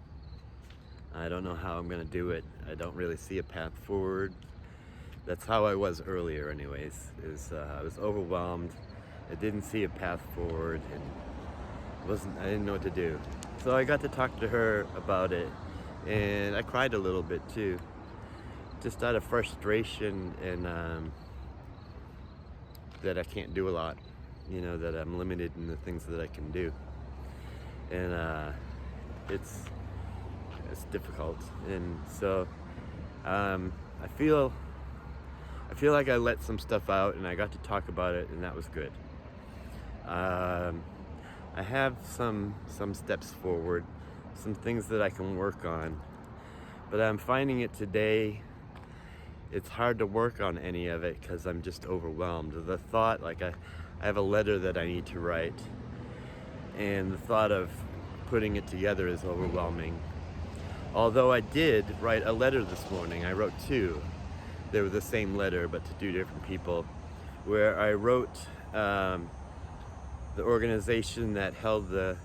[SPEAKER 1] I don't know how I'm gonna do it. I don't really see a path forward. That's how I was earlier anyways, I was overwhelmed. I didn't see a path forward, and I didn't know what to do. So I got to talk to her about it, and I cried a little bit too, just out of frustration, and that I can't do a lot, that I'm limited in the things that I can do. And it's difficult. And so I feel like I let some stuff out, and I got to talk about it, and that was good. I have some steps forward, some things that I can work on. But I'm finding it today, it's hard to work on any of it because I'm just overwhelmed. The thought, like I have a letter that I need to write, and the thought of putting it together is overwhelming. Although I did write a letter this morning. I wrote two. They were the same letter, but to two different people, where I wrote the organization that held the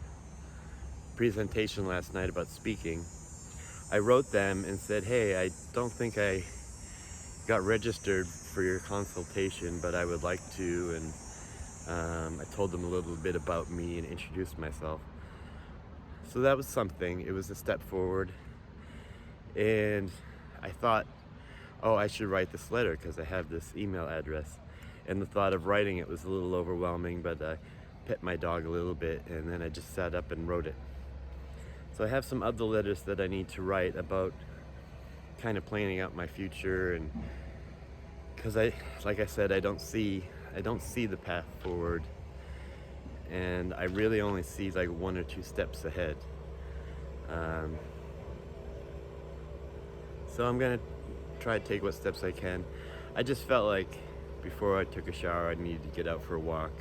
[SPEAKER 1] presentation last night about speaking. I wrote them and said, hey, I don't think I got registered for your consultation, but I would like to. And I told them a little bit about me and introduced myself. So that was something. It was a step forward. And I thought, oh, I should write this letter because I have this email address. And the thought of writing it was a little overwhelming, but I pet my dog a little bit, and then I just sat up and wrote it. So I have some other letters that I need to write about kind of planning out my future, and because like I said, I don't see the path forward, and I really only see like one or two steps ahead. So I'm gonna try to take what steps I can. I just felt like before I took a shower, I needed to get out for a walk.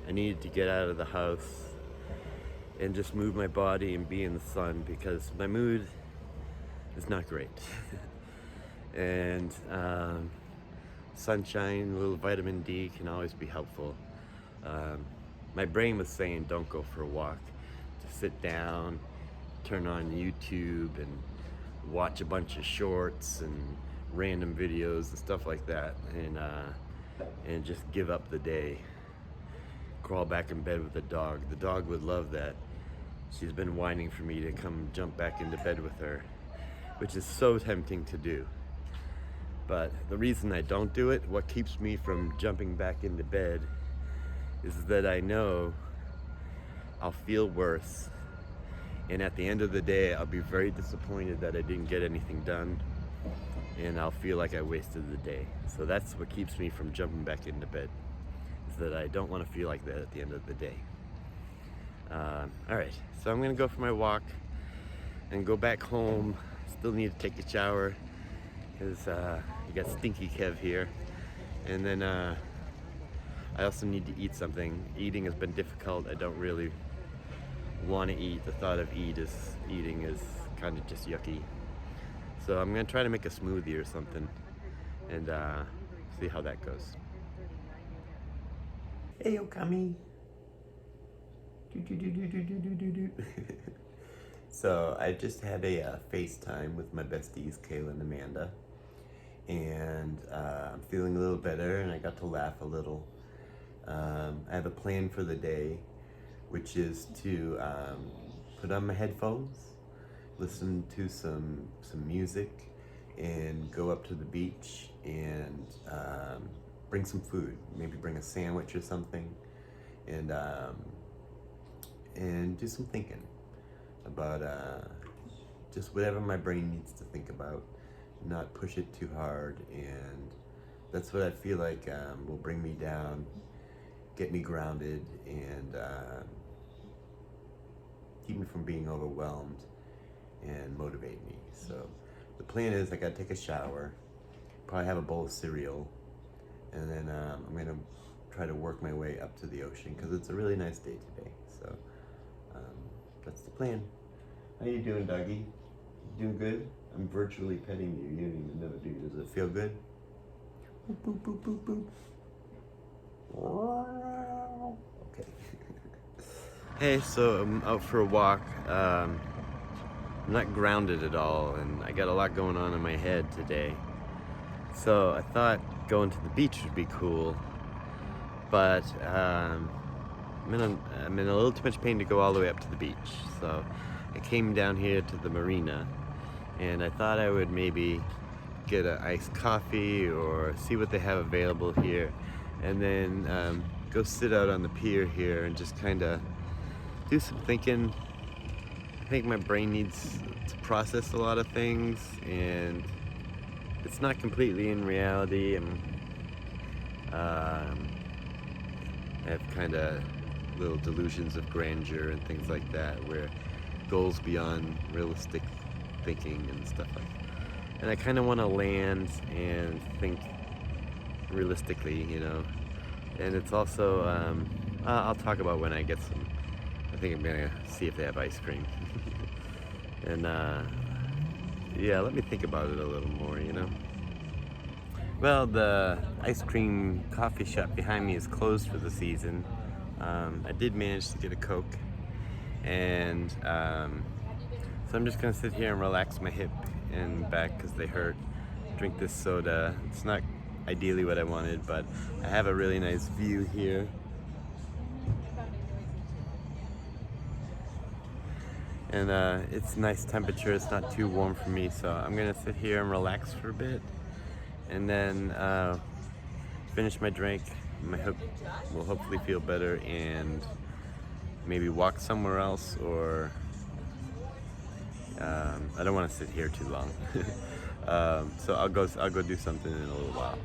[SPEAKER 1] I needed to get out of the house and just move my body and be in the sun because my mood is not great. And sunshine, a little vitamin D can always be helpful. My brain was saying don't go for a walk. Just sit down, turn on YouTube and watch a bunch of shorts and random videos and stuff like that, and just give up the day. Crawl back in bed with the dog. The dog would love that. She's been whining for me to come jump back into bed with her, which is so tempting to do. But the reason I don't do it, what keeps me from jumping back into bed, is that I know I'll feel worse. And at the end of the day, I'll be very disappointed that I didn't get anything done. And I'll feel like I wasted the day. So that's what keeps me from jumping back into bed, is that I don't want to feel like that at the end of the day. All right, so I'm gonna go for my walk and go back home. Still need to take a shower because you got stinky Kev here. And then I also need to eat something. Eating has been difficult. I don't really want to eat. The thought of eating is kind of just yucky. So I'm gonna try to make a smoothie or something and see how that goes. Hey, Okami. So I just had a FaceTime with my besties, Kayla and Amanda, and I'm feeling a little better, and I got to laugh a little. I have a plan for the day, which is to put on my headphones, listen to some music, and go up to the beach and bring some food. Maybe bring a sandwich or something, and do some thinking about just whatever my brain needs to think about, not push it too hard. And that's what I feel like will bring me down, get me grounded, and keep me from being overwhelmed and motivate me. So the plan is I gotta take a shower, probably have a bowl of cereal, and then I'm gonna try to work my way up to the ocean because it's a really nice day today. So that's the plan. How you doing, doggy? You doing good? I'm virtually petting you. You don't even know, do you? Does it feel good? Boop, boop, boop, boop, boop. Okay. Hey, so I'm out for a walk. I'm not grounded at all, and I got a lot going on in my head today. So I thought going to the beach would be cool, but I'm in a little too much pain to go all the way up to the beach. So I came down here to the marina, and I thought I would maybe get an iced coffee or see what they have available here, and then go sit out on the pier here and just kind of do some thinking. I think my brain needs to process a lot of things, and it's not completely in reality. I have kind of little delusions of grandeur and things like that, where goals beyond realistic thinking and stuff like that. and I kind of want to land and think realistically, you know. And it's also, I'll talk about when I get some. I think I'm gonna see if they have ice cream. And yeah, let me think about it a little more, you know. Well, the ice cream coffee shop behind me is closed for the season. I did manage to get a Coke, and so I'm just gonna sit here and relax my hip and back because they hurt. Drink this soda. It's not ideally what I wanted, but I have a really nice view here. And it's nice temperature. It's not too warm for me, so I'm gonna sit here and relax for a bit, and then finish my drink. My hip will hopefully feel better, and maybe walk somewhere else, or I don't want to sit here too long. So I'll go do something in a little while.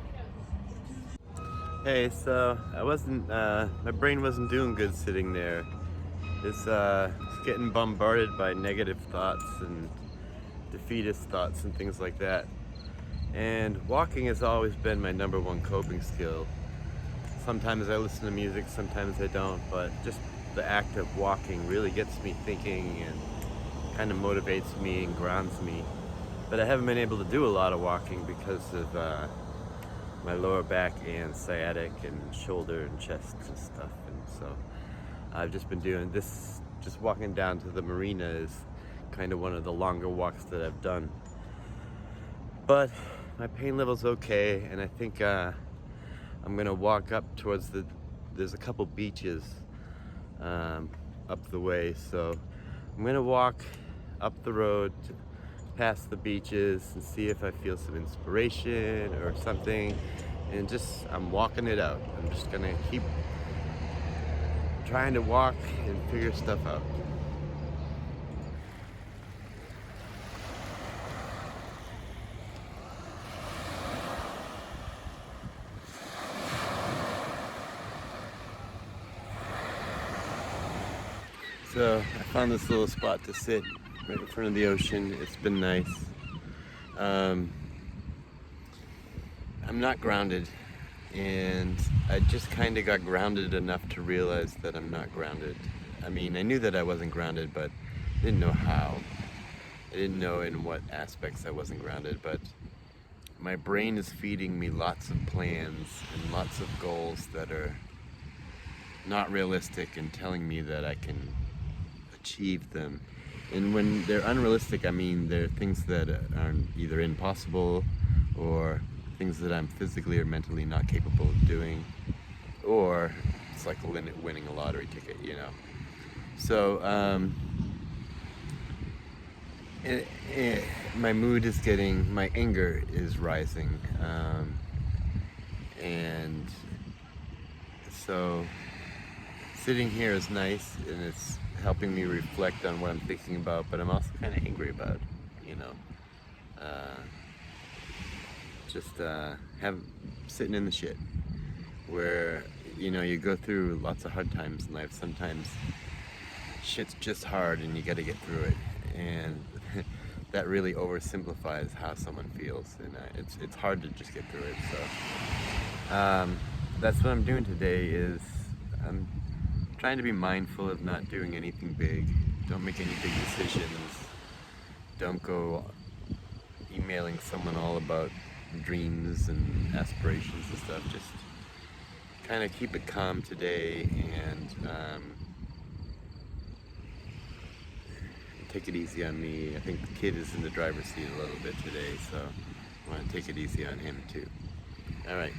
[SPEAKER 1] Hey, so I wasn't, my brain wasn't doing good sitting there. It's getting bombarded by negative thoughts and defeatist thoughts and things like that. And walking has always been my number one coping skill. Sometimes I listen to music, sometimes I don't, but just the act of walking really gets me thinking and kind of motivates me and grounds me. But I haven't been able to do a lot of walking because of my lower back and sciatic and shoulder and chest and stuff. And so I've just been doing this, just walking down to the marina is kind of one of the longer walks that I've done. But my pain level's okay, and I think I'm gonna walk up towards there's a couple beaches up the way, so I'm gonna walk up the road past the beaches and see if I feel some inspiration or something, and just I'm walking it out. I'm just gonna keep trying to walk and figure stuff out. So I found this little spot to sit right in front of the ocean. It's been nice. I'm not grounded, and I just kind of got grounded enough to realize that I'm not grounded. I mean, I knew that I wasn't grounded, but I didn't know how. I didn't know in what aspects I wasn't grounded, but my brain is feeding me lots of plans and lots of goals that are not realistic, and telling me that I can achieve them. And when they're unrealistic, I mean they're things that are either impossible, or things that I'm physically or mentally not capable of doing, or it's like winning a lottery ticket, you know. So my mood is my anger is rising, and so sitting here is nice, and it's helping me reflect on what I'm thinking about, but I'm also kind of angry about, you know. Sitting in the shit, where, you know, you go through lots of hard times in life. Sometimes shit's just hard and you got to get through it, and that really oversimplifies how someone feels, and it's hard to just get through it. So that's what I'm doing today. Is I'm trying to be mindful of not doing anything big. Don't make any big decisions. Don't go emailing someone all about dreams and aspirations and stuff. Just kind of keep it calm today, and take it easy on me. I think the kid is in the driver's seat a little bit today, so I want to take it easy on him too. All right,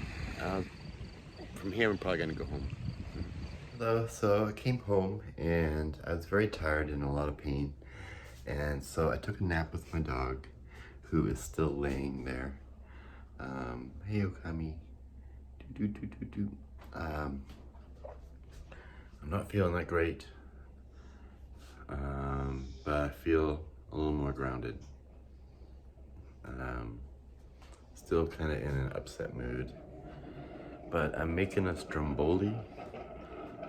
[SPEAKER 1] from here I'm probably gonna go home. Hello, so I came home and I was very tired and in a lot of pain, and so I took a nap with my dog, who is still laying there. Hey Okami, I'm not feeling that great, but I feel a little more grounded. Still kind of in an upset mood, but I'm making a stromboli,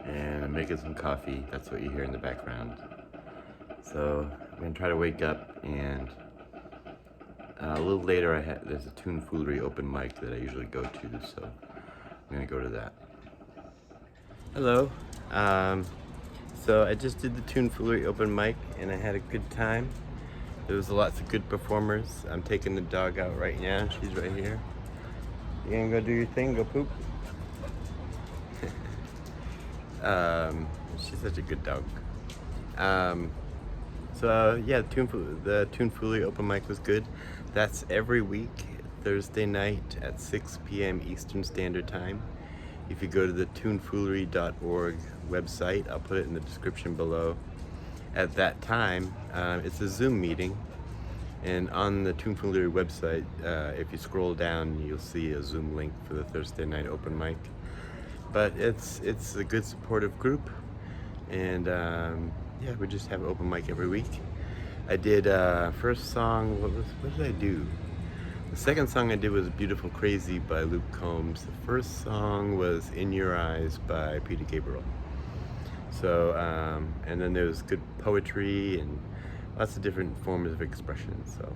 [SPEAKER 1] and I'm making some coffee. That's what you hear in the background. So I'm gonna try to wake up and A little later, there's a Tomfoolery open mic that I usually go to, so I'm gonna go to that. Hello. So I just did the Tomfoolery open mic, and I had a good time. There was lots of good performers. I'm taking the dog out right now. She's right here. You gonna go do your thing? Go poop? She's such a good dog. So yeah, the Tomfoolery open mic was good. That's every week, Thursday night at 6 p.m. Eastern Standard Time. If you go to the tomfoolery.org website, I'll put it in the description below. At that time, it's a Zoom meeting, and on the Tomfoolery website, if you scroll down, you'll see a Zoom link for the Thursday night open mic. But it's a good supportive group, and yeah, we just have open mic every week. I did first song. What did I do? The second song I did was "Beautiful Crazy" by Luke Combs. The first song was "In Your Eyes" by Peter Gabriel. So and then there was good poetry and lots of different forms of expression. So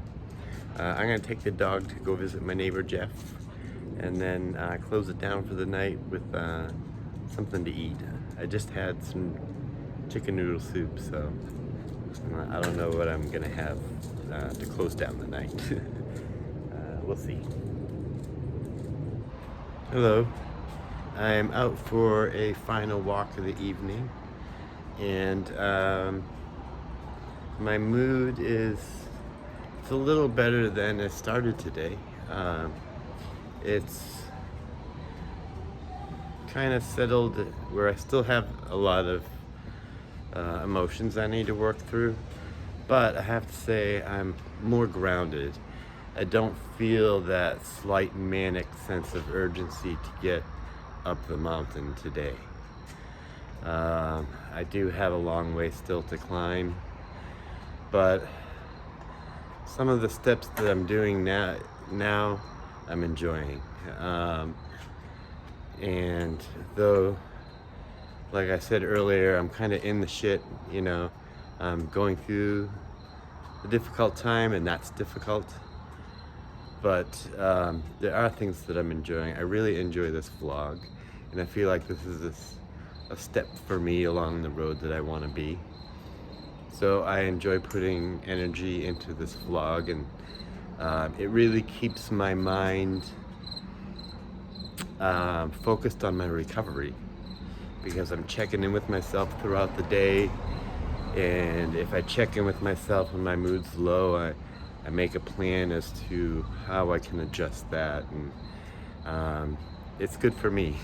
[SPEAKER 1] I'm gonna take the dog to go visit my neighbor Jeff, and then close it down for the night with something to eat. I just had some chicken noodle soup, so I don't know what I'm gonna have to close down the night. We'll see. Hello. I'm out for a final walk of the evening, and my mood it's a little better than it started today. It's kind of settled where I still have a lot of emotions I need to work through, but I have to say I'm more grounded. I don't feel that slight manic sense of urgency to get up the mountain today. I do have a long way still to climb, but some of the steps that I'm doing now I'm enjoying. And though, like I said earlier, I'm kind of in the shit, you know, I'm going through a difficult time, and that's difficult. But there are things that I'm enjoying. I really enjoy this vlog, and I feel like this is a step for me along the road that I want to be. So I enjoy putting energy into this vlog, and it really keeps my mind focused on my recovery, because I'm checking in with myself throughout the day, and if I check in with myself when my mood's low, I make a plan as to how I can adjust that, and it's good for me.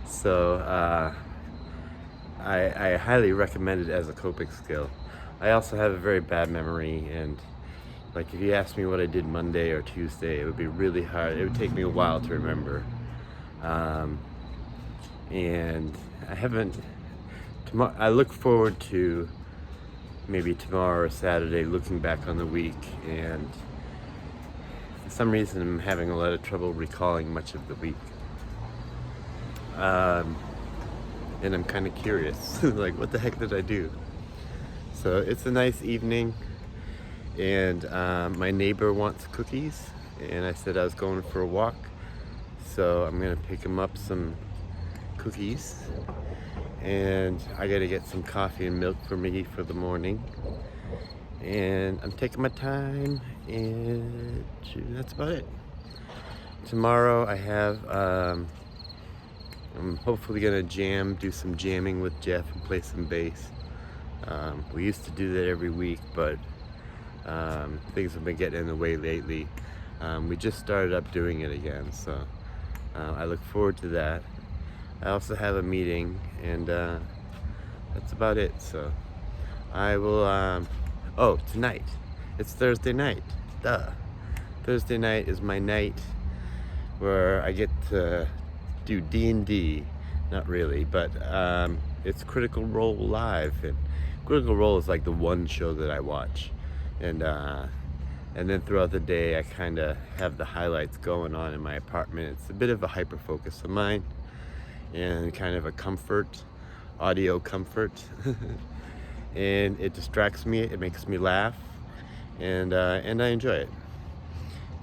[SPEAKER 1] So I highly recommend it as a coping skill. I also have a very bad memory, and like if you asked me what I did Monday or Tuesday, it would be really hard. It would take me a while to remember. And I look forward to maybe tomorrow or Saturday looking back on the week, and for some reason I'm having a lot of trouble recalling much of the week. And I'm kind of curious, like, what the heck did I do? So it's a nice evening, and my neighbor wants cookies, and I said I was going for a walk, so I'm gonna pick him up some cookies, and I gotta get some coffee and milk for me for the morning, and I'm taking my time, and that's about it. Tomorrow I have I'm hopefully gonna do some jamming with Jeff and play some bass. We used to do that every week, but things have been getting in the way lately. We just started up doing it again, so I look forward to that. I also have a meeting, and that's about it. So I will, oh, tonight, it's Thursday night, duh. Thursday night is my night where I get to do D&D, not really, but it's Critical Role Live, and Critical Role is like the one show that I watch, and then throughout the day I kind of have the highlights going on in my apartment. It's a bit of a hyper focus of mine, and kind of a comfort, audio comfort, and it distracts me, it makes me laugh, and I enjoy it.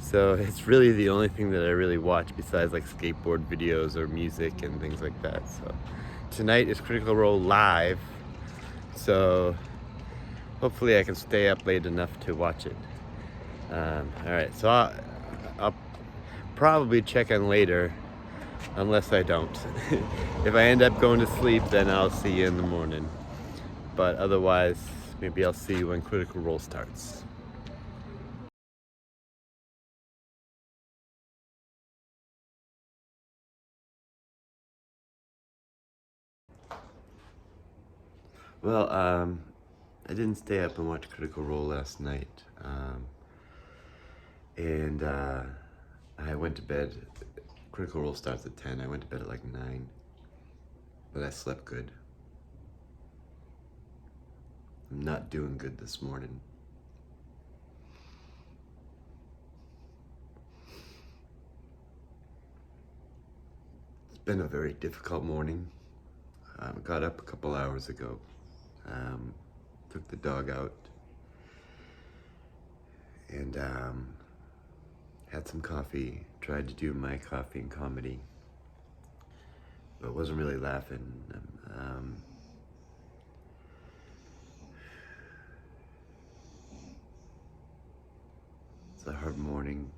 [SPEAKER 1] So it's really the only thing that I really watch besides like skateboard videos or music and things like that. So tonight is Critical Role live. So hopefully I can stay up late enough to watch it. All right, so I'll probably check in later, unless I don't. If I end up going to sleep, then I'll see you in the morning. But otherwise, maybe I'll see you when Critical Role starts. Well, I didn't stay up and watch Critical Role last night. And I went to bed. Critical Role starts at 10. I went to bed at like 9. But I slept good. I'm not doing good this morning. It's been a very difficult morning. I got up a couple hours ago. Took the dog out. And had some coffee. Tried to do my coffee and comedy. But wasn't really laughing. It's a hard morning.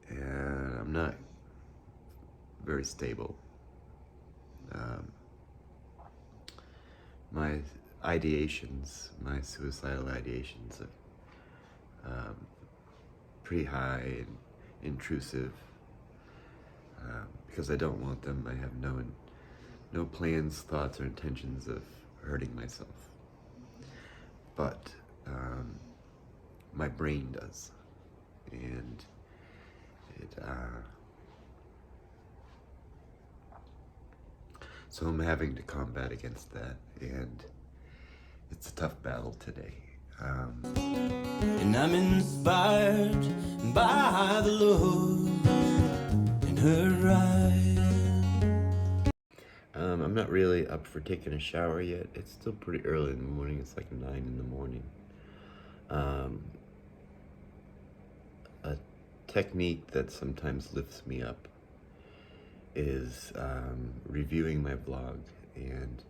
[SPEAKER 1] And I'm not very stable. My ideations, my suicidal ideations are pretty high and intrusive. Because I don't want them. I have no plans, thoughts, or intentions of hurting myself. But my brain does. And so I'm having to combat against that, and it's a tough battle today.
[SPEAKER 2] And I'm inspired by the look in her eyes.
[SPEAKER 1] I'm not really up for taking a shower yet. It's still pretty early in the morning. It's like 9 in the morning. A technique that sometimes lifts me up is reviewing my vlog, and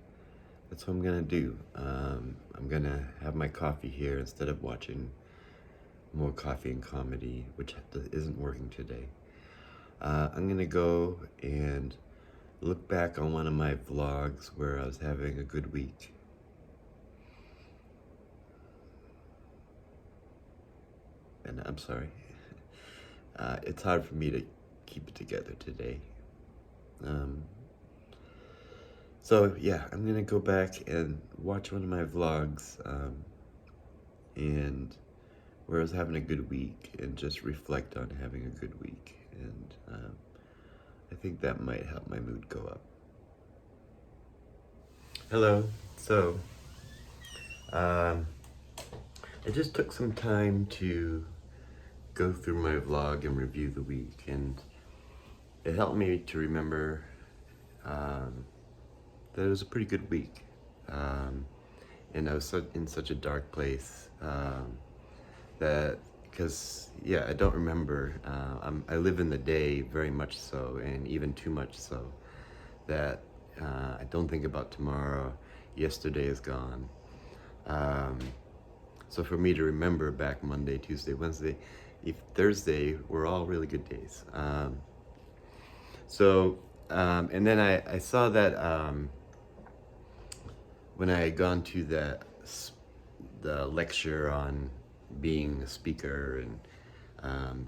[SPEAKER 1] that's what I'm gonna do. I'm gonna have my coffee here instead of watching more coffee and comedy, which isn't working today. I'm gonna go and look back on one of my vlogs where I was having a good week. And I'm sorry. It's hard for me to keep it together today. So yeah, I'm gonna go back and watch one of my vlogs, and where I was having a good week, and just reflect on having a good week, and I think that might help my mood go up. Hello. So I just took some time to go through my vlog and review the week, and it helped me to remember that it was a pretty good week, and I was in such a dark place, that, because I don't remember. I live in the day very much so, and even too much so, that I don't think about tomorrow. Yesterday is gone. So for me to remember back Monday, Tuesday, Wednesday, Thursday were all really good days. And then I saw that when I had gone to the lecture on being a speaker and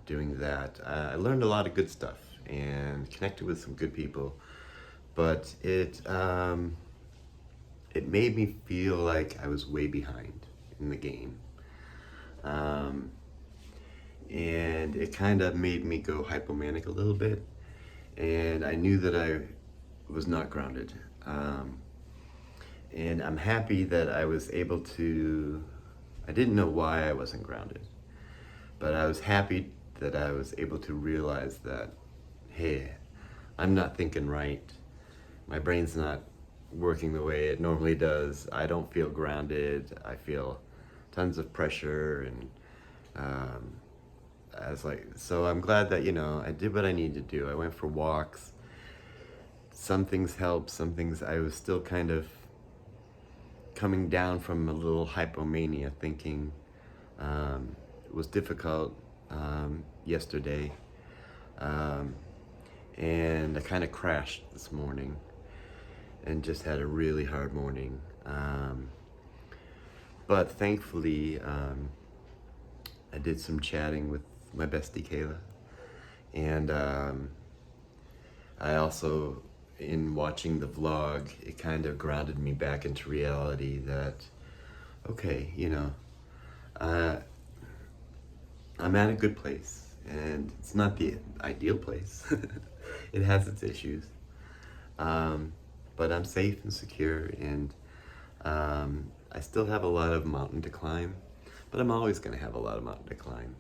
[SPEAKER 1] doing that, I learned a lot of good stuff and connected with some good people. But it made me feel like I was way behind in the game. And it kind of made me go hypomanic a little bit. And I knew that I was not grounded. And I'm happy that I was able to, I didn't know why I wasn't grounded, but I was happy that I was able to realize that, hey, I'm not thinking right. My brain's not working the way it normally does. I don't feel grounded. I feel tons of pressure, and I was like, so I'm glad that, you know, I did what I needed to do. I went for walks. Some things helped, some things I was still kind of coming down from a little hypomania thinking. It was difficult yesterday. And I kind of crashed this morning and just had a really hard morning. But thankfully, I did some chatting with my bestie Kayla. And I also, in watching the vlog, it kind of grounded me back into reality that, okay, you know, I'm at a good place, and it's not the ideal place. It has its issues. But I'm safe and secure, and I still have a lot of mountain to climb, but I'm always going to have a lot of mountain to climb.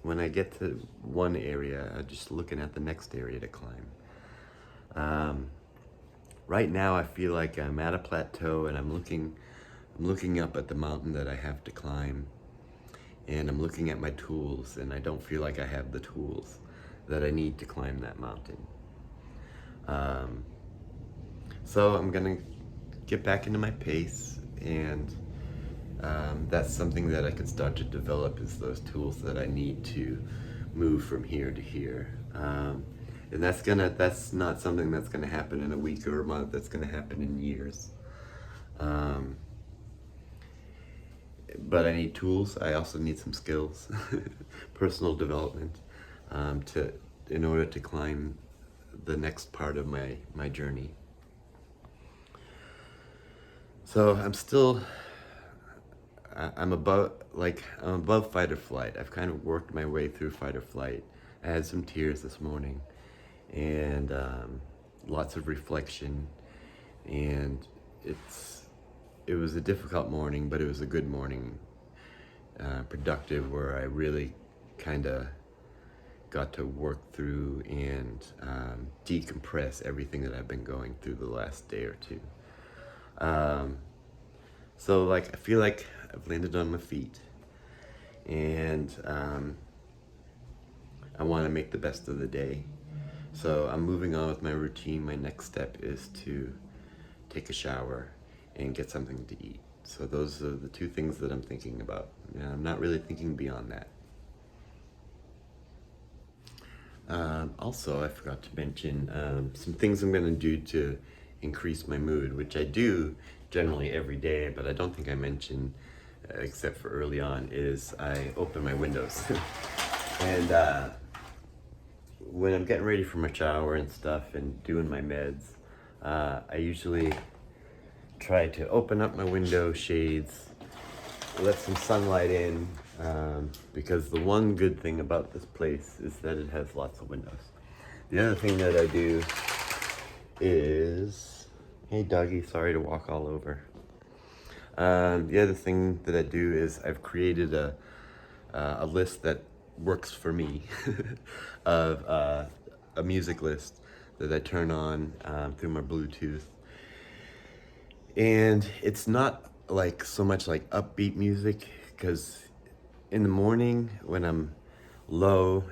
[SPEAKER 1] When I get to one area, I'm just looking at the next area to climb. Right now, I feel like I'm at a plateau, and I'm looking up at the mountain that I have to climb, and I'm looking at my tools, and I don't feel like I have the tools that I need to climb that mountain. So I'm gonna get back into my pace, and that's something that I could start to develop, is those tools that I need to move from here to here. And that's not something that's gonna happen in a week or a month. That's gonna happen in years. But I need tools. I also need some skills, personal development, in order to climb the next part of my journey. So I'm above fight or flight. I've kind of worked my way through fight or flight. I had some tears this morning, and lots of reflection, and it was a difficult morning, but it was a good morning, productive, where I really kind of got to work through and decompress everything that I've been going through the last day or two. So like, I feel like I've landed on my feet, and I want to make the best of the day. So I'm moving on with my routine. My next step is to take a shower and get something to eat. So those are the two things that I'm thinking about. And I'm not really thinking beyond that. Also, I forgot to mention some things I'm going to do to increase my mood, which I do generally every day, but I don't think I mentioned, except for early on, is I open my windows. And when I'm getting ready for my shower and stuff and doing my meds, I usually try to open up my window shades, let some sunlight in, because the one good thing about this place is that it has lots of windows. The other thing that I do is, hey doggy, sorry to walk all over. The other thing that I do is I've created a list that works for me of a music list that I turn on through my Bluetooth. And it's not like so much like upbeat music, because in the morning when I'm low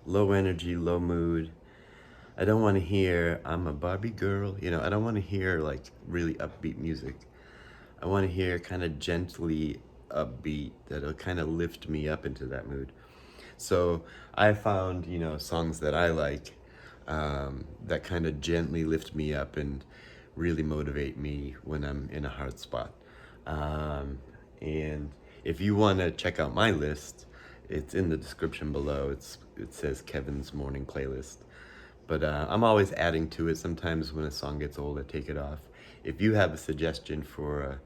[SPEAKER 1] energy, low mood, I don't want to hear I'm a Barbie girl, you know, I don't want to hear like really upbeat music. I want to hear kind of gently upbeat that'll kind of lift me up into that mood. So I found, you know, songs that I like that kind of gently lift me up and really motivate me when I'm in a hard spot. And if you want to check out my list, it's in the description below. It says Kevin's Morning Playlist. But I'm always adding to it. Sometimes when a song gets old, I take it off. If you have a suggestion for a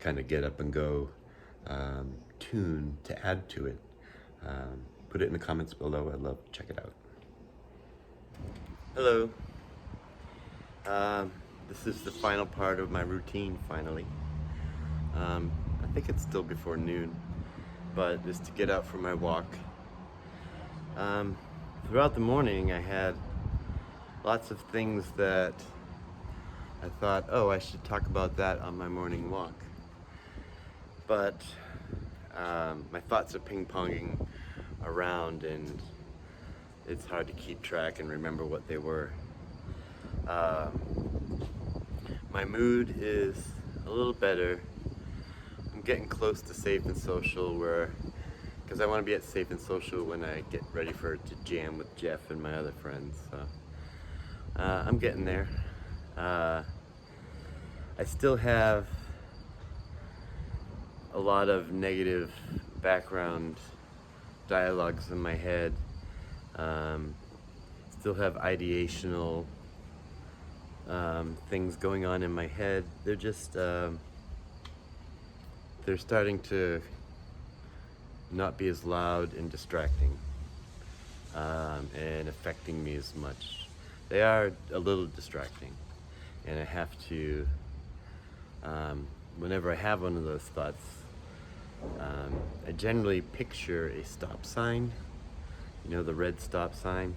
[SPEAKER 1] kind of get up and go tune to add to it, put it in the comments below. I'd love to check it out. Hello. This is the final part of my routine, finally. I think it's still before noon, but it's to get out for my walk. Throughout the morning, I had lots of things that I thought, oh, I should talk about that on my morning walk. But my thoughts are ping-ponging around, and it's hard to keep track and remember what they were. My mood is a little better. I'm getting close to Safe and Social, because I want to be at Safe and Social when I get ready to jam with Jeff and my other friends. So I'm getting there. I still have a lot of negative background dialogues in my head. Still have ideational things going on in my head. They're just they're starting to not be as loud and distracting and affecting me as much. They are a little distracting, and I have to whenever I have one of those thoughts, I generally picture a stop sign, you know, the red stop sign,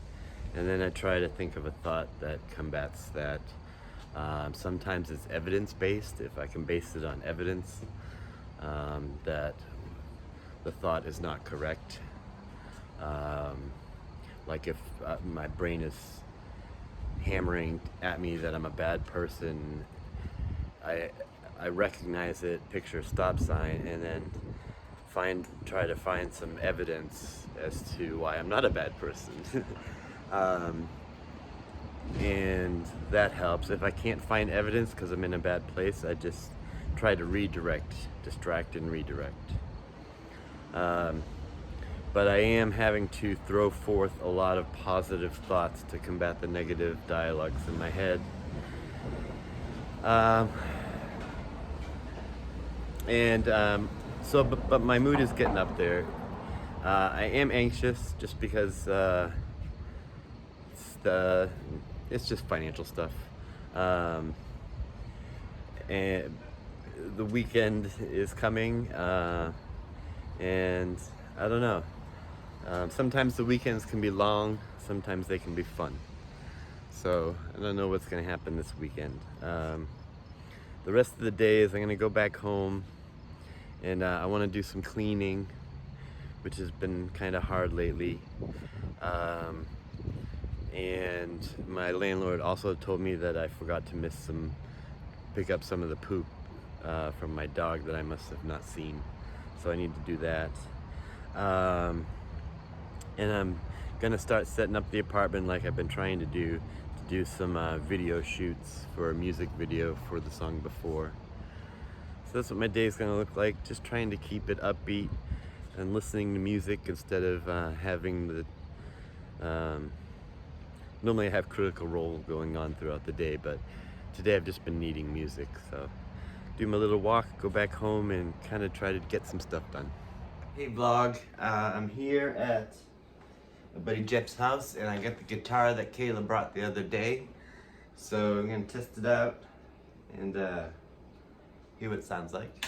[SPEAKER 1] and then I try to think of a thought that combats that. Sometimes it's evidence-based, if I can base it on evidence that the thought is not correct. Like if my brain is hammering at me that I'm a bad person, I recognize it, picture a stop sign, and then try to find some evidence as to why I'm not a bad person. And that helps. If I can't find evidence because I'm in a bad place, I just try to distract and redirect. But I am having to throw forth a lot of positive thoughts to combat the negative dialogues in my head. But my mood is getting up there. I am anxious just because it's just financial stuff. And the weekend is coming, and I don't know. Sometimes the weekends can be long, sometimes they can be fun. So I don't know what's going to happen this weekend. The rest of the days I'm going to go back home, and I want to do some cleaning, which has been kind of hard lately. And my landlord also told me that I forgot to pick up some of the poop from my dog that I must have not seen. So I need to do that. And I'm gonna start setting up the apartment like I've been trying to do some video shoots for a music video for the song Before. So that's what my day is gonna look like, just trying to keep it upbeat and listening to music instead of having the normally I have Critical Role going on throughout the day, but today I've just been needing music. So do my little walk, go back home, and kind of try to get some stuff done. Hey vlog, I'm here at my buddy Jeff's house, and I got the guitar that Kayla brought the other day. So I'm gonna test it out and hear what it sounds like.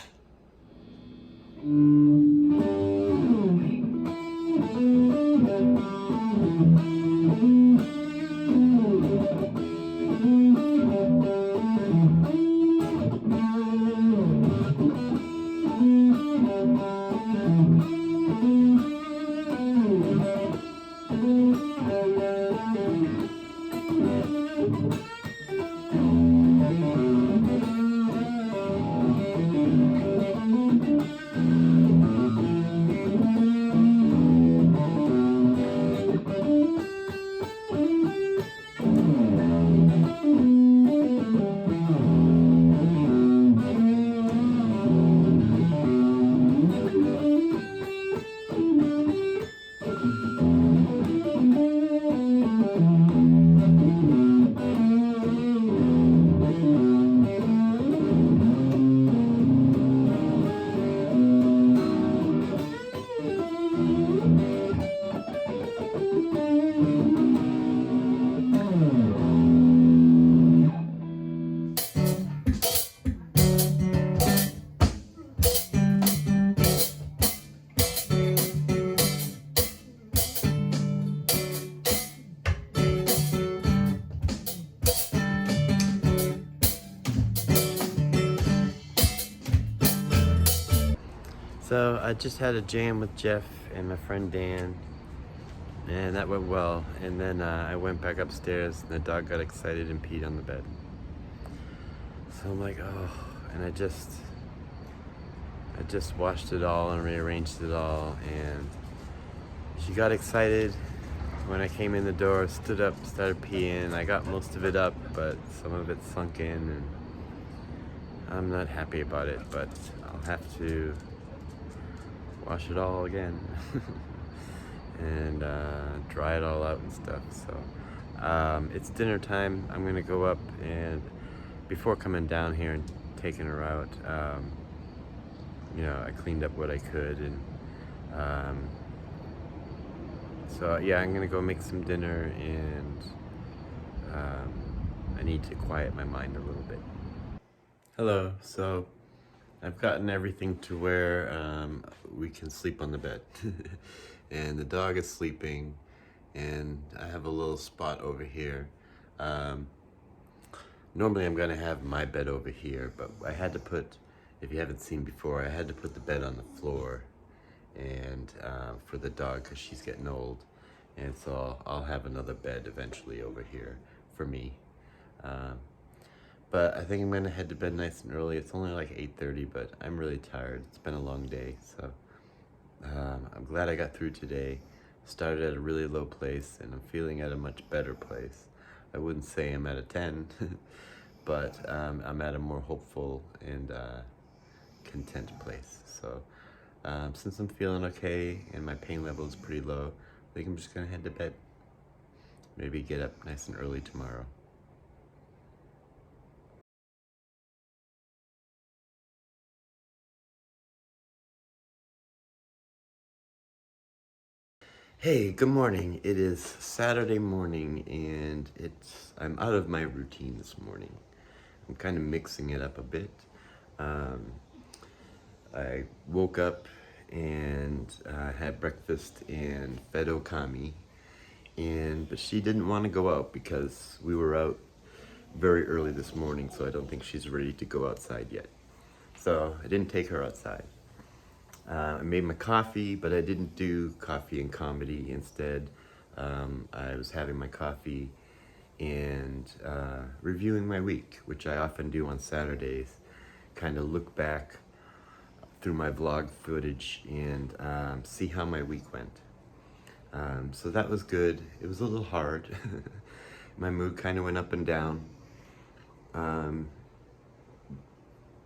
[SPEAKER 1] So I just had a jam with Jeff and my friend Dan, and that went well. And then I went back upstairs, and the dog got excited and peed on the bed. So I'm like, oh, and I just washed it all and rearranged it all, and she got excited when I came in the door, stood up, started peeing. I got most of it up, but some of it sunk in, and I'm not happy about it, but I'll have to wash it all again and dry it all out and stuff. So it's dinner time. I'm gonna go up, and before coming down here and taking her out, you know, I cleaned up what I could, and so yeah, I'm gonna go make some dinner, and I need to quiet my mind a little bit. Hello. So I've gotten everything to where we can sleep on the bed, and the dog is sleeping, and I have a little spot over here. Normally I'm gonna have my bed over here, but I had to put, if you haven't seen before, I had to put the bed on the floor, and for the dog, because she's getting old, and so I'll have another bed eventually over here for me. But I think I'm gonna head to bed nice and early. It's only like 8:30, but I'm really tired. It's been a long day, so I'm glad I got through today. Started at a really low place, and I'm feeling at a much better place. I wouldn't say I'm at a 10, but I'm at a more hopeful and content place. So since I'm feeling okay and my pain level is pretty low, I think I'm just gonna head to bed. Maybe get up nice and early tomorrow. Hey, good morning. It is Saturday morning, and I'm out of my routine this morning. I'm kind of mixing it up a bit. I woke up and had breakfast and fed Okami, but she didn't want to go out because we were out very early this morning, so I don't think she's ready to go outside yet. So I didn't take her outside. I made my coffee, but I didn't do coffee and comedy. Instead, I was having my coffee and reviewing my week, which I often do on Saturdays. Kind of look back through my vlog footage and see how my week went. So that was good. It was a little hard. My mood kind of went up and down.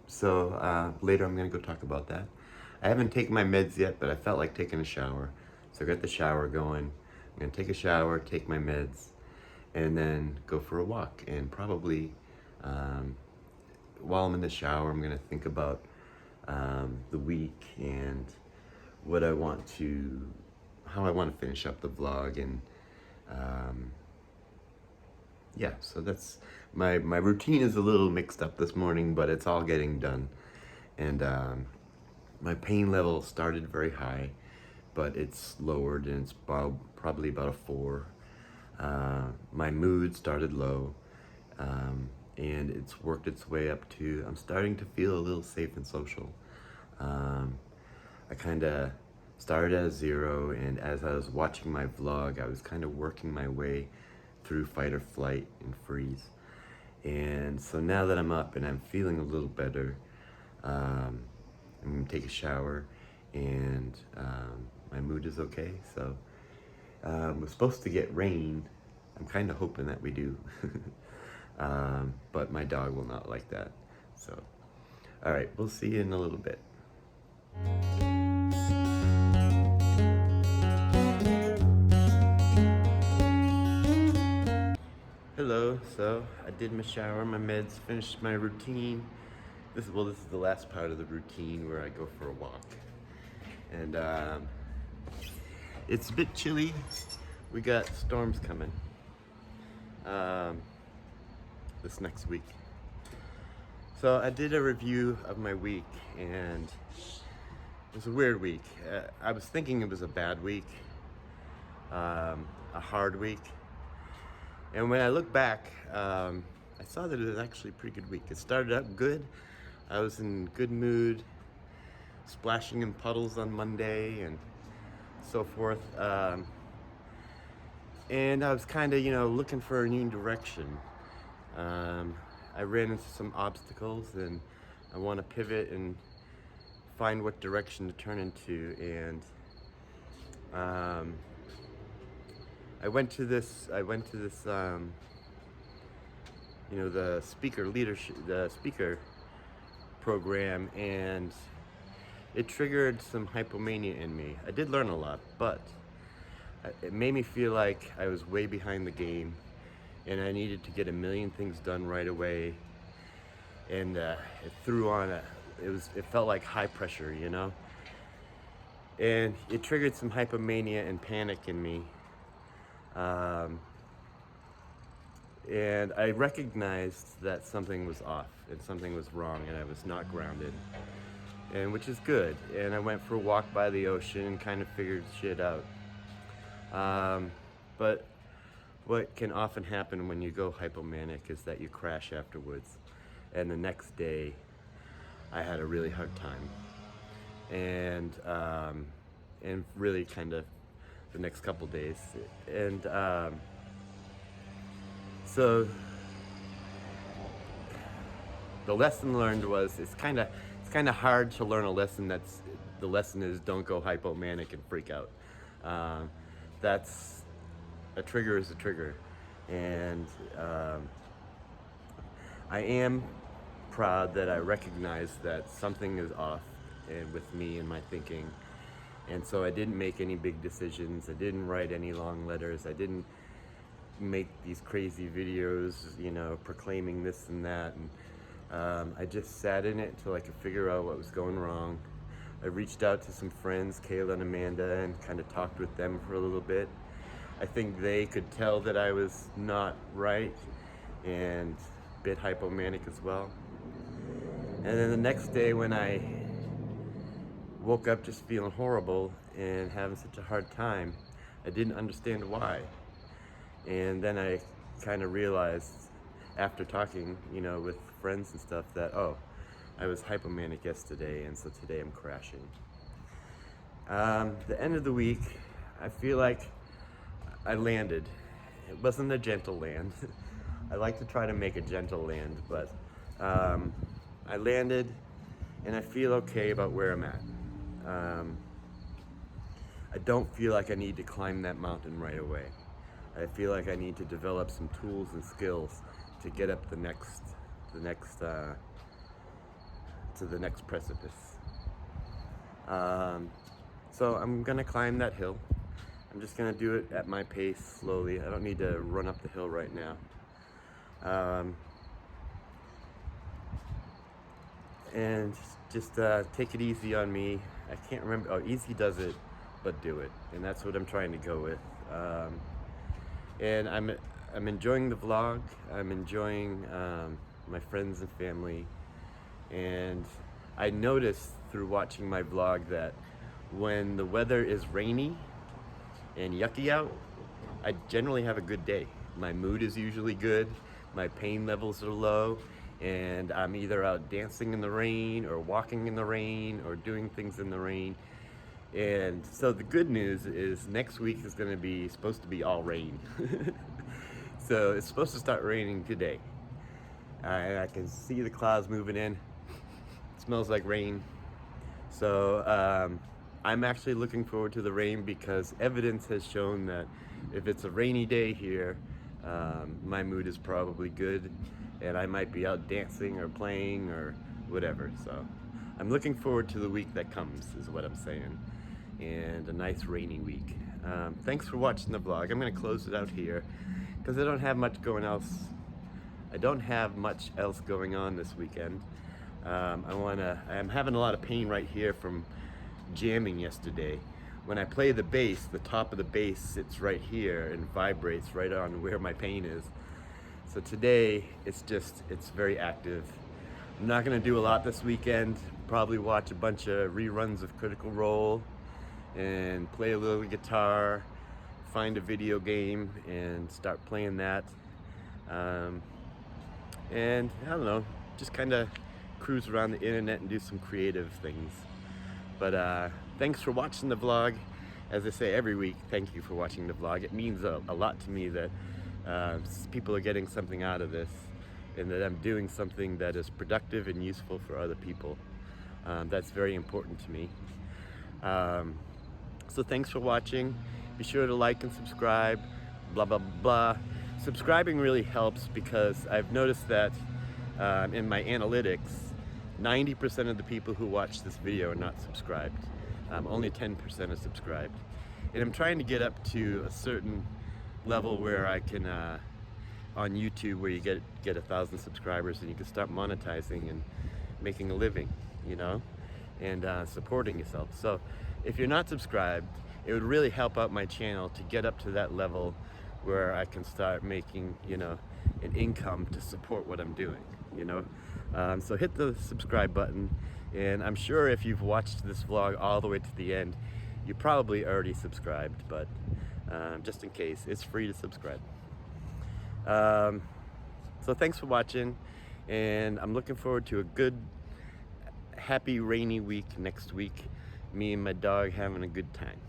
[SPEAKER 1] So later I'm gonna go talk about that. I haven't taken my meds yet, but I felt like taking a shower. So I got the shower going. I'm gonna take a shower, take my meds, and then go for a walk. And probably while I'm in the shower, I'm gonna think about the week and what I want to, how I want to finish up the vlog, and yeah, so that's my routine is a little mixed up this morning, but it's all getting done. And my pain level started very high, but it's lowered, and it's probably about a 4. My mood started low, and it's worked its way up to, I'm starting to feel a little safe and social. I kind of started at a 0, and as I was watching my vlog, I was kind of working my way through fight or flight and freeze. And so now that I'm up and I'm feeling a little better, I'm gonna take a shower, and my mood is okay. So we're supposed to get rain. I'm kind of hoping that we do. But my dog will not like that. So, all right, we'll see you in a little bit. Hello. So I did my shower, my meds, finished my routine. This is the last part of the routine where I go for a walk. And it's a bit chilly. We got storms coming this next week. So I did a review of my week, and it was a weird week. I was thinking it was a bad week, a hard week. And when I look back, I saw that it was actually a pretty good week. It started out good. I was in good mood, splashing in puddles on Monday, and so forth. And I was kind of, looking for a new direction. I ran into some obstacles, and I want to pivot and find what direction to turn into. And I went to this, the speaker program, and it triggered some hypomania in me. I did learn a lot, but it made me feel like I was way behind the game, and I needed to get a million things done right away. And it threw on it felt like high pressure, and it triggered some hypomania and panic in me. And I recognized that something was off and something was wrong, and I was not grounded, and which is good. And I went for a walk by the ocean and kind of figured shit out. But what can often happen when you go hypomanic is that you crash afterwards, and the next day I had a really hard time, and really kind of the next couple days, and so the lesson learned was it's kind of hard to learn a lesson. The lesson is don't go hypomanic and freak out. That's a trigger is a trigger, and I am proud that I recognize that something is off and with me and my thinking. And so I didn't make any big decisions. I didn't write any long letters. I didn't make these crazy videos, proclaiming this and that. And I just sat in it until I could figure out what was going wrong. I reached out to some friends, Kayla and Amanda, and kind of talked with them for a little bit. I think they could tell that I was not right and a bit hypomanic as well. And then the next day, when I woke up just feeling horrible and having such a hard time, I didn't understand why. And then I kind of realized after talking, with friends and stuff that, I was hypomanic yesterday, and so today I'm crashing. The end of the week, I feel like I landed. It wasn't a gentle land. I like to try to make a gentle land, but I landed, and I feel okay about where I'm at. I don't feel like I need to climb that mountain right away. I feel like I need to develop some tools and skills to get up to the next precipice. So I'm gonna climb that hill. I'm just gonna do it at my pace, slowly. I don't need to run up the hill right now. And just take it easy on me. I can't remember. Oh, easy does it, but do it. And that's what I'm trying to go with. And I'm enjoying the vlog. I'm enjoying my friends and family. And I noticed through watching my vlog that when the weather is rainy and yucky out, I generally have a good day. My mood is usually good. My pain levels are low. And I'm either out dancing in the rain or walking in the rain or doing things in the rain. And so the good news is next week is supposed to be all rain. So it's supposed to start raining today. And I can see the clouds moving in. It smells like rain. So I'm actually looking forward to the rain, because evidence has shown that if it's a rainy day here, my mood is probably good, and I might be out dancing or playing or whatever. So I'm looking forward to the week that comes, is what I'm saying, and a nice rainy week. Thanks for watching the vlog. I'm going to close it out here because I don't have much else going on this weekend. I'm having a lot of pain right here from jamming yesterday. When I play the bass, the top of the bass sits right here and vibrates right on where my pain is. So today, it's very active. I'm not gonna do a lot this weekend. Probably watch a bunch of reruns of Critical Role and play a little guitar, find a video game and start playing that. And I don't know, just kind of cruise around the internet and do some creative things. But thanks for watching the vlog, as I say every week, thank you for watching the vlog. It means a lot to me that people are getting something out of this, and that I'm doing something that is productive and useful for other people. That's very important to me. So thanks for watching. Be sure to like and subscribe, blah, blah, blah. Subscribing really helps because I've noticed that in my analytics, 90% of the people who watch this video are not subscribed. Only 10% are subscribed. And I'm trying to get up to a certain level where I can, on YouTube, where you get 1,000 subscribers and you can start monetizing and making a living, you know, and supporting yourself. So if you're not subscribed, it would really help out my channel to get up to that level where I can start making, you know, an income to support what I'm doing, you know. So hit the subscribe button, and I'm sure if you've watched this vlog all the way to the end, you probably already subscribed, but just in case, it's free to subscribe. So thanks for watching, and I'm looking forward to a good, happy, rainy week next week. Me and my dog having a good time.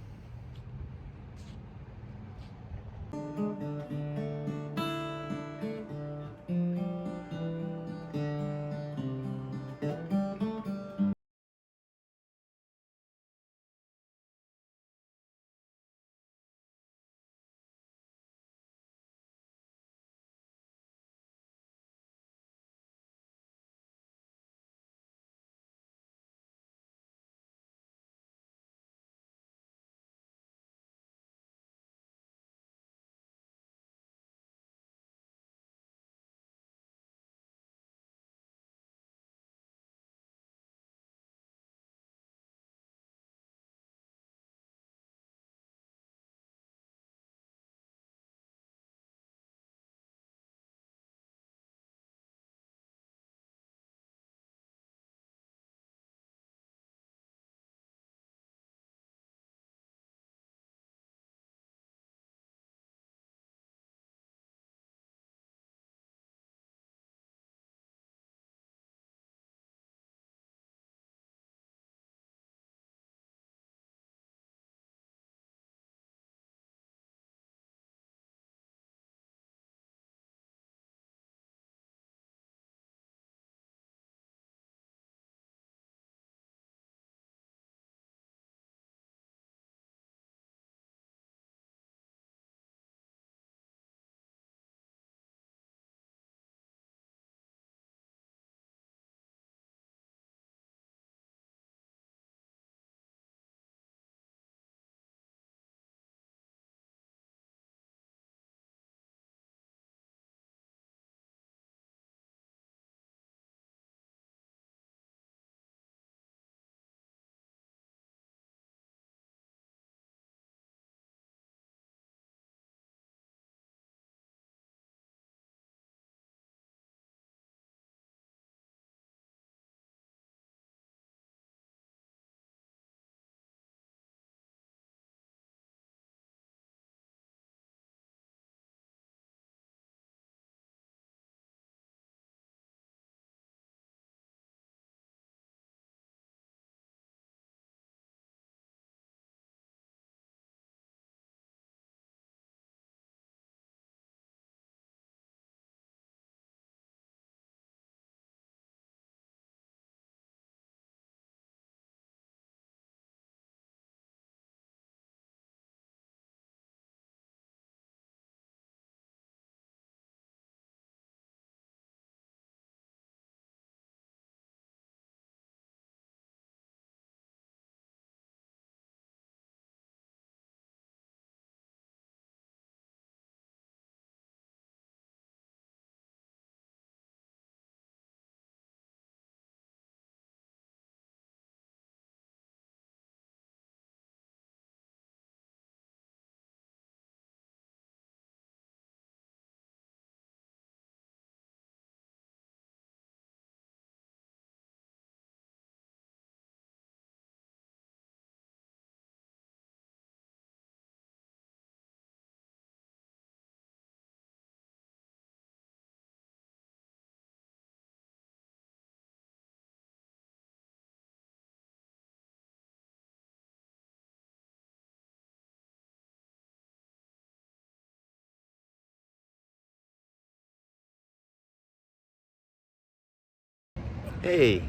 [SPEAKER 1] Hey,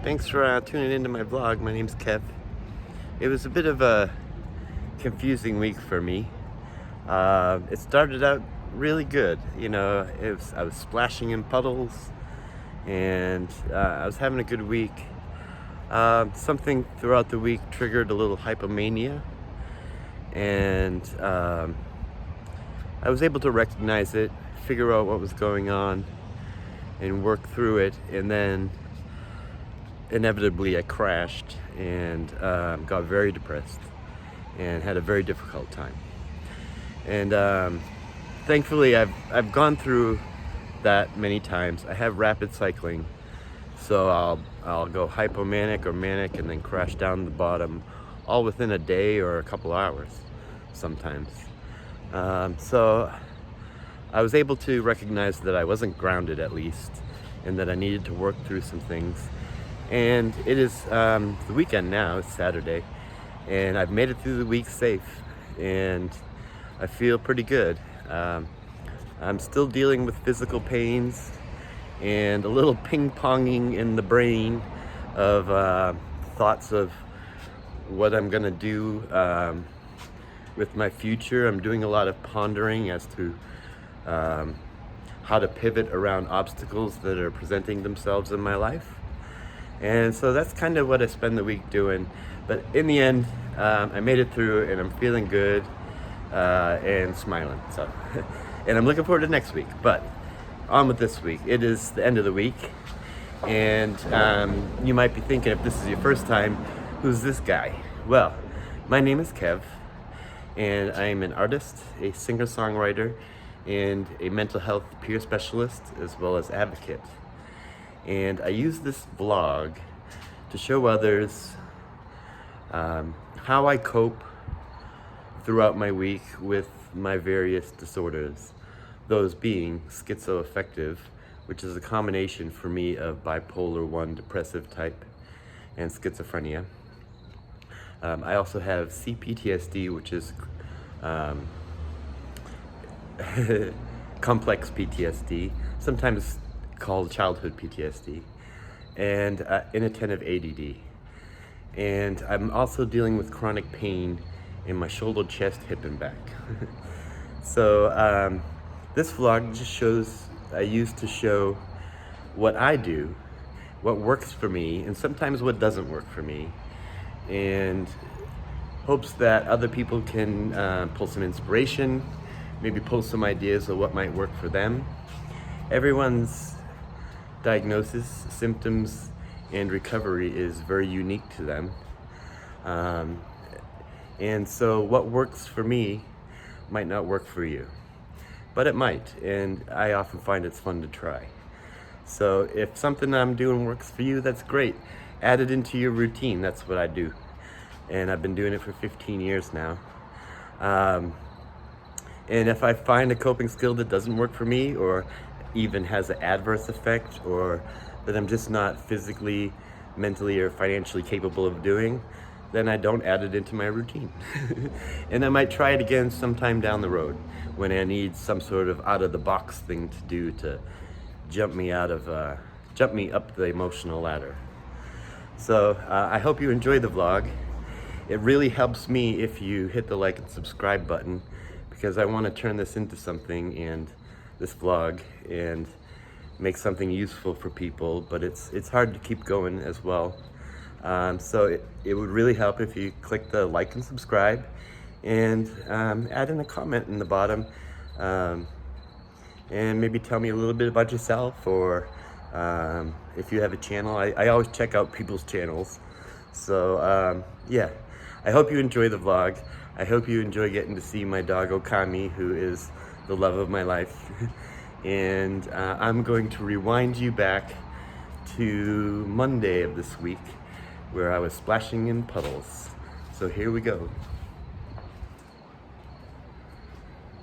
[SPEAKER 1] thanks for tuning into my vlog. My name's Kev. It was a bit of a confusing week for me. It started out really good. I was splashing in puddles, and I was having a good week. Something throughout the week triggered a little hypomania, and I was able to recognize it, figure out what was going on, and work through it, and then inevitably I crashed and got very depressed and had a very difficult time. And thankfully I've gone through that many times. I have rapid cycling, so I'll go hypomanic or manic and then crash down to the bottom, all within a day or a couple hours sometimes. So I was able to recognize that I wasn't grounded, at least, and that I needed to work through some things. And it is the weekend now, it's Saturday, and I've made it through the week safe, and I feel pretty good. I'm still dealing with physical pains and a little ping-ponging in the brain of thoughts of what I'm gonna do with my future. I'm doing a lot of pondering as to how to pivot around obstacles that are presenting themselves in my life. And so that's kind of what I spend the week doing. But in the end, I made it through, and I'm feeling good and smiling. So, and I'm looking forward to next week. But on with this week. It is the end of the week, and you might be thinking, if this is your first time, who's this guy? Well, my name is Kev, and I am an artist, a singer-songwriter, and a mental health peer specialist, as well as advocate. And I use this vlog to show others how I cope throughout my week with my various disorders, those being schizoaffective, which is a combination for me of bipolar 1 depressive type and schizophrenia. I also have cPTSD, which is complex PTSD, sometimes called childhood PTSD, and inattentive ADD. And I'm also dealing with chronic pain in my shoulder, chest, hip, and back. So this vlog just shows, I use to show what I do, what works for me, and sometimes what doesn't work for me, and hopes that other people can pull some inspiration, maybe pull some ideas of what might work for them. Everyone's diagnosis, symptoms, and recovery is very unique to them. And so what works for me might not work for you, but it might, and I often find it's fun to try. So if something I'm doing works for you, that's great. Add it into your routine. That's what I do, and I've been doing it for 15 years now. And if I find a coping skill that doesn't work for me, or even has an adverse effect, or that I'm just not physically, mentally, or financially capable of doing, then I don't add it into my routine. And I might try it again sometime down the road when I need some sort of out-of-the-box thing to do to jump me up the emotional ladder. So I hope you enjoy the vlog. It really helps me if you hit the like and subscribe button, because I want to turn this into something, and this vlog, and make something useful for people, but it's hard to keep going as well. So it would really help if you click the like and subscribe, and add in a comment in the bottom, and maybe tell me a little bit about yourself, or if you have a channel. I always check out people's channels. So yeah, I hope you enjoy the vlog. I hope you enjoy getting to see my dog Okami, who is the love of my life. And I'm going to rewind you back to Monday of this week, where I was splashing in puddles. So here we go.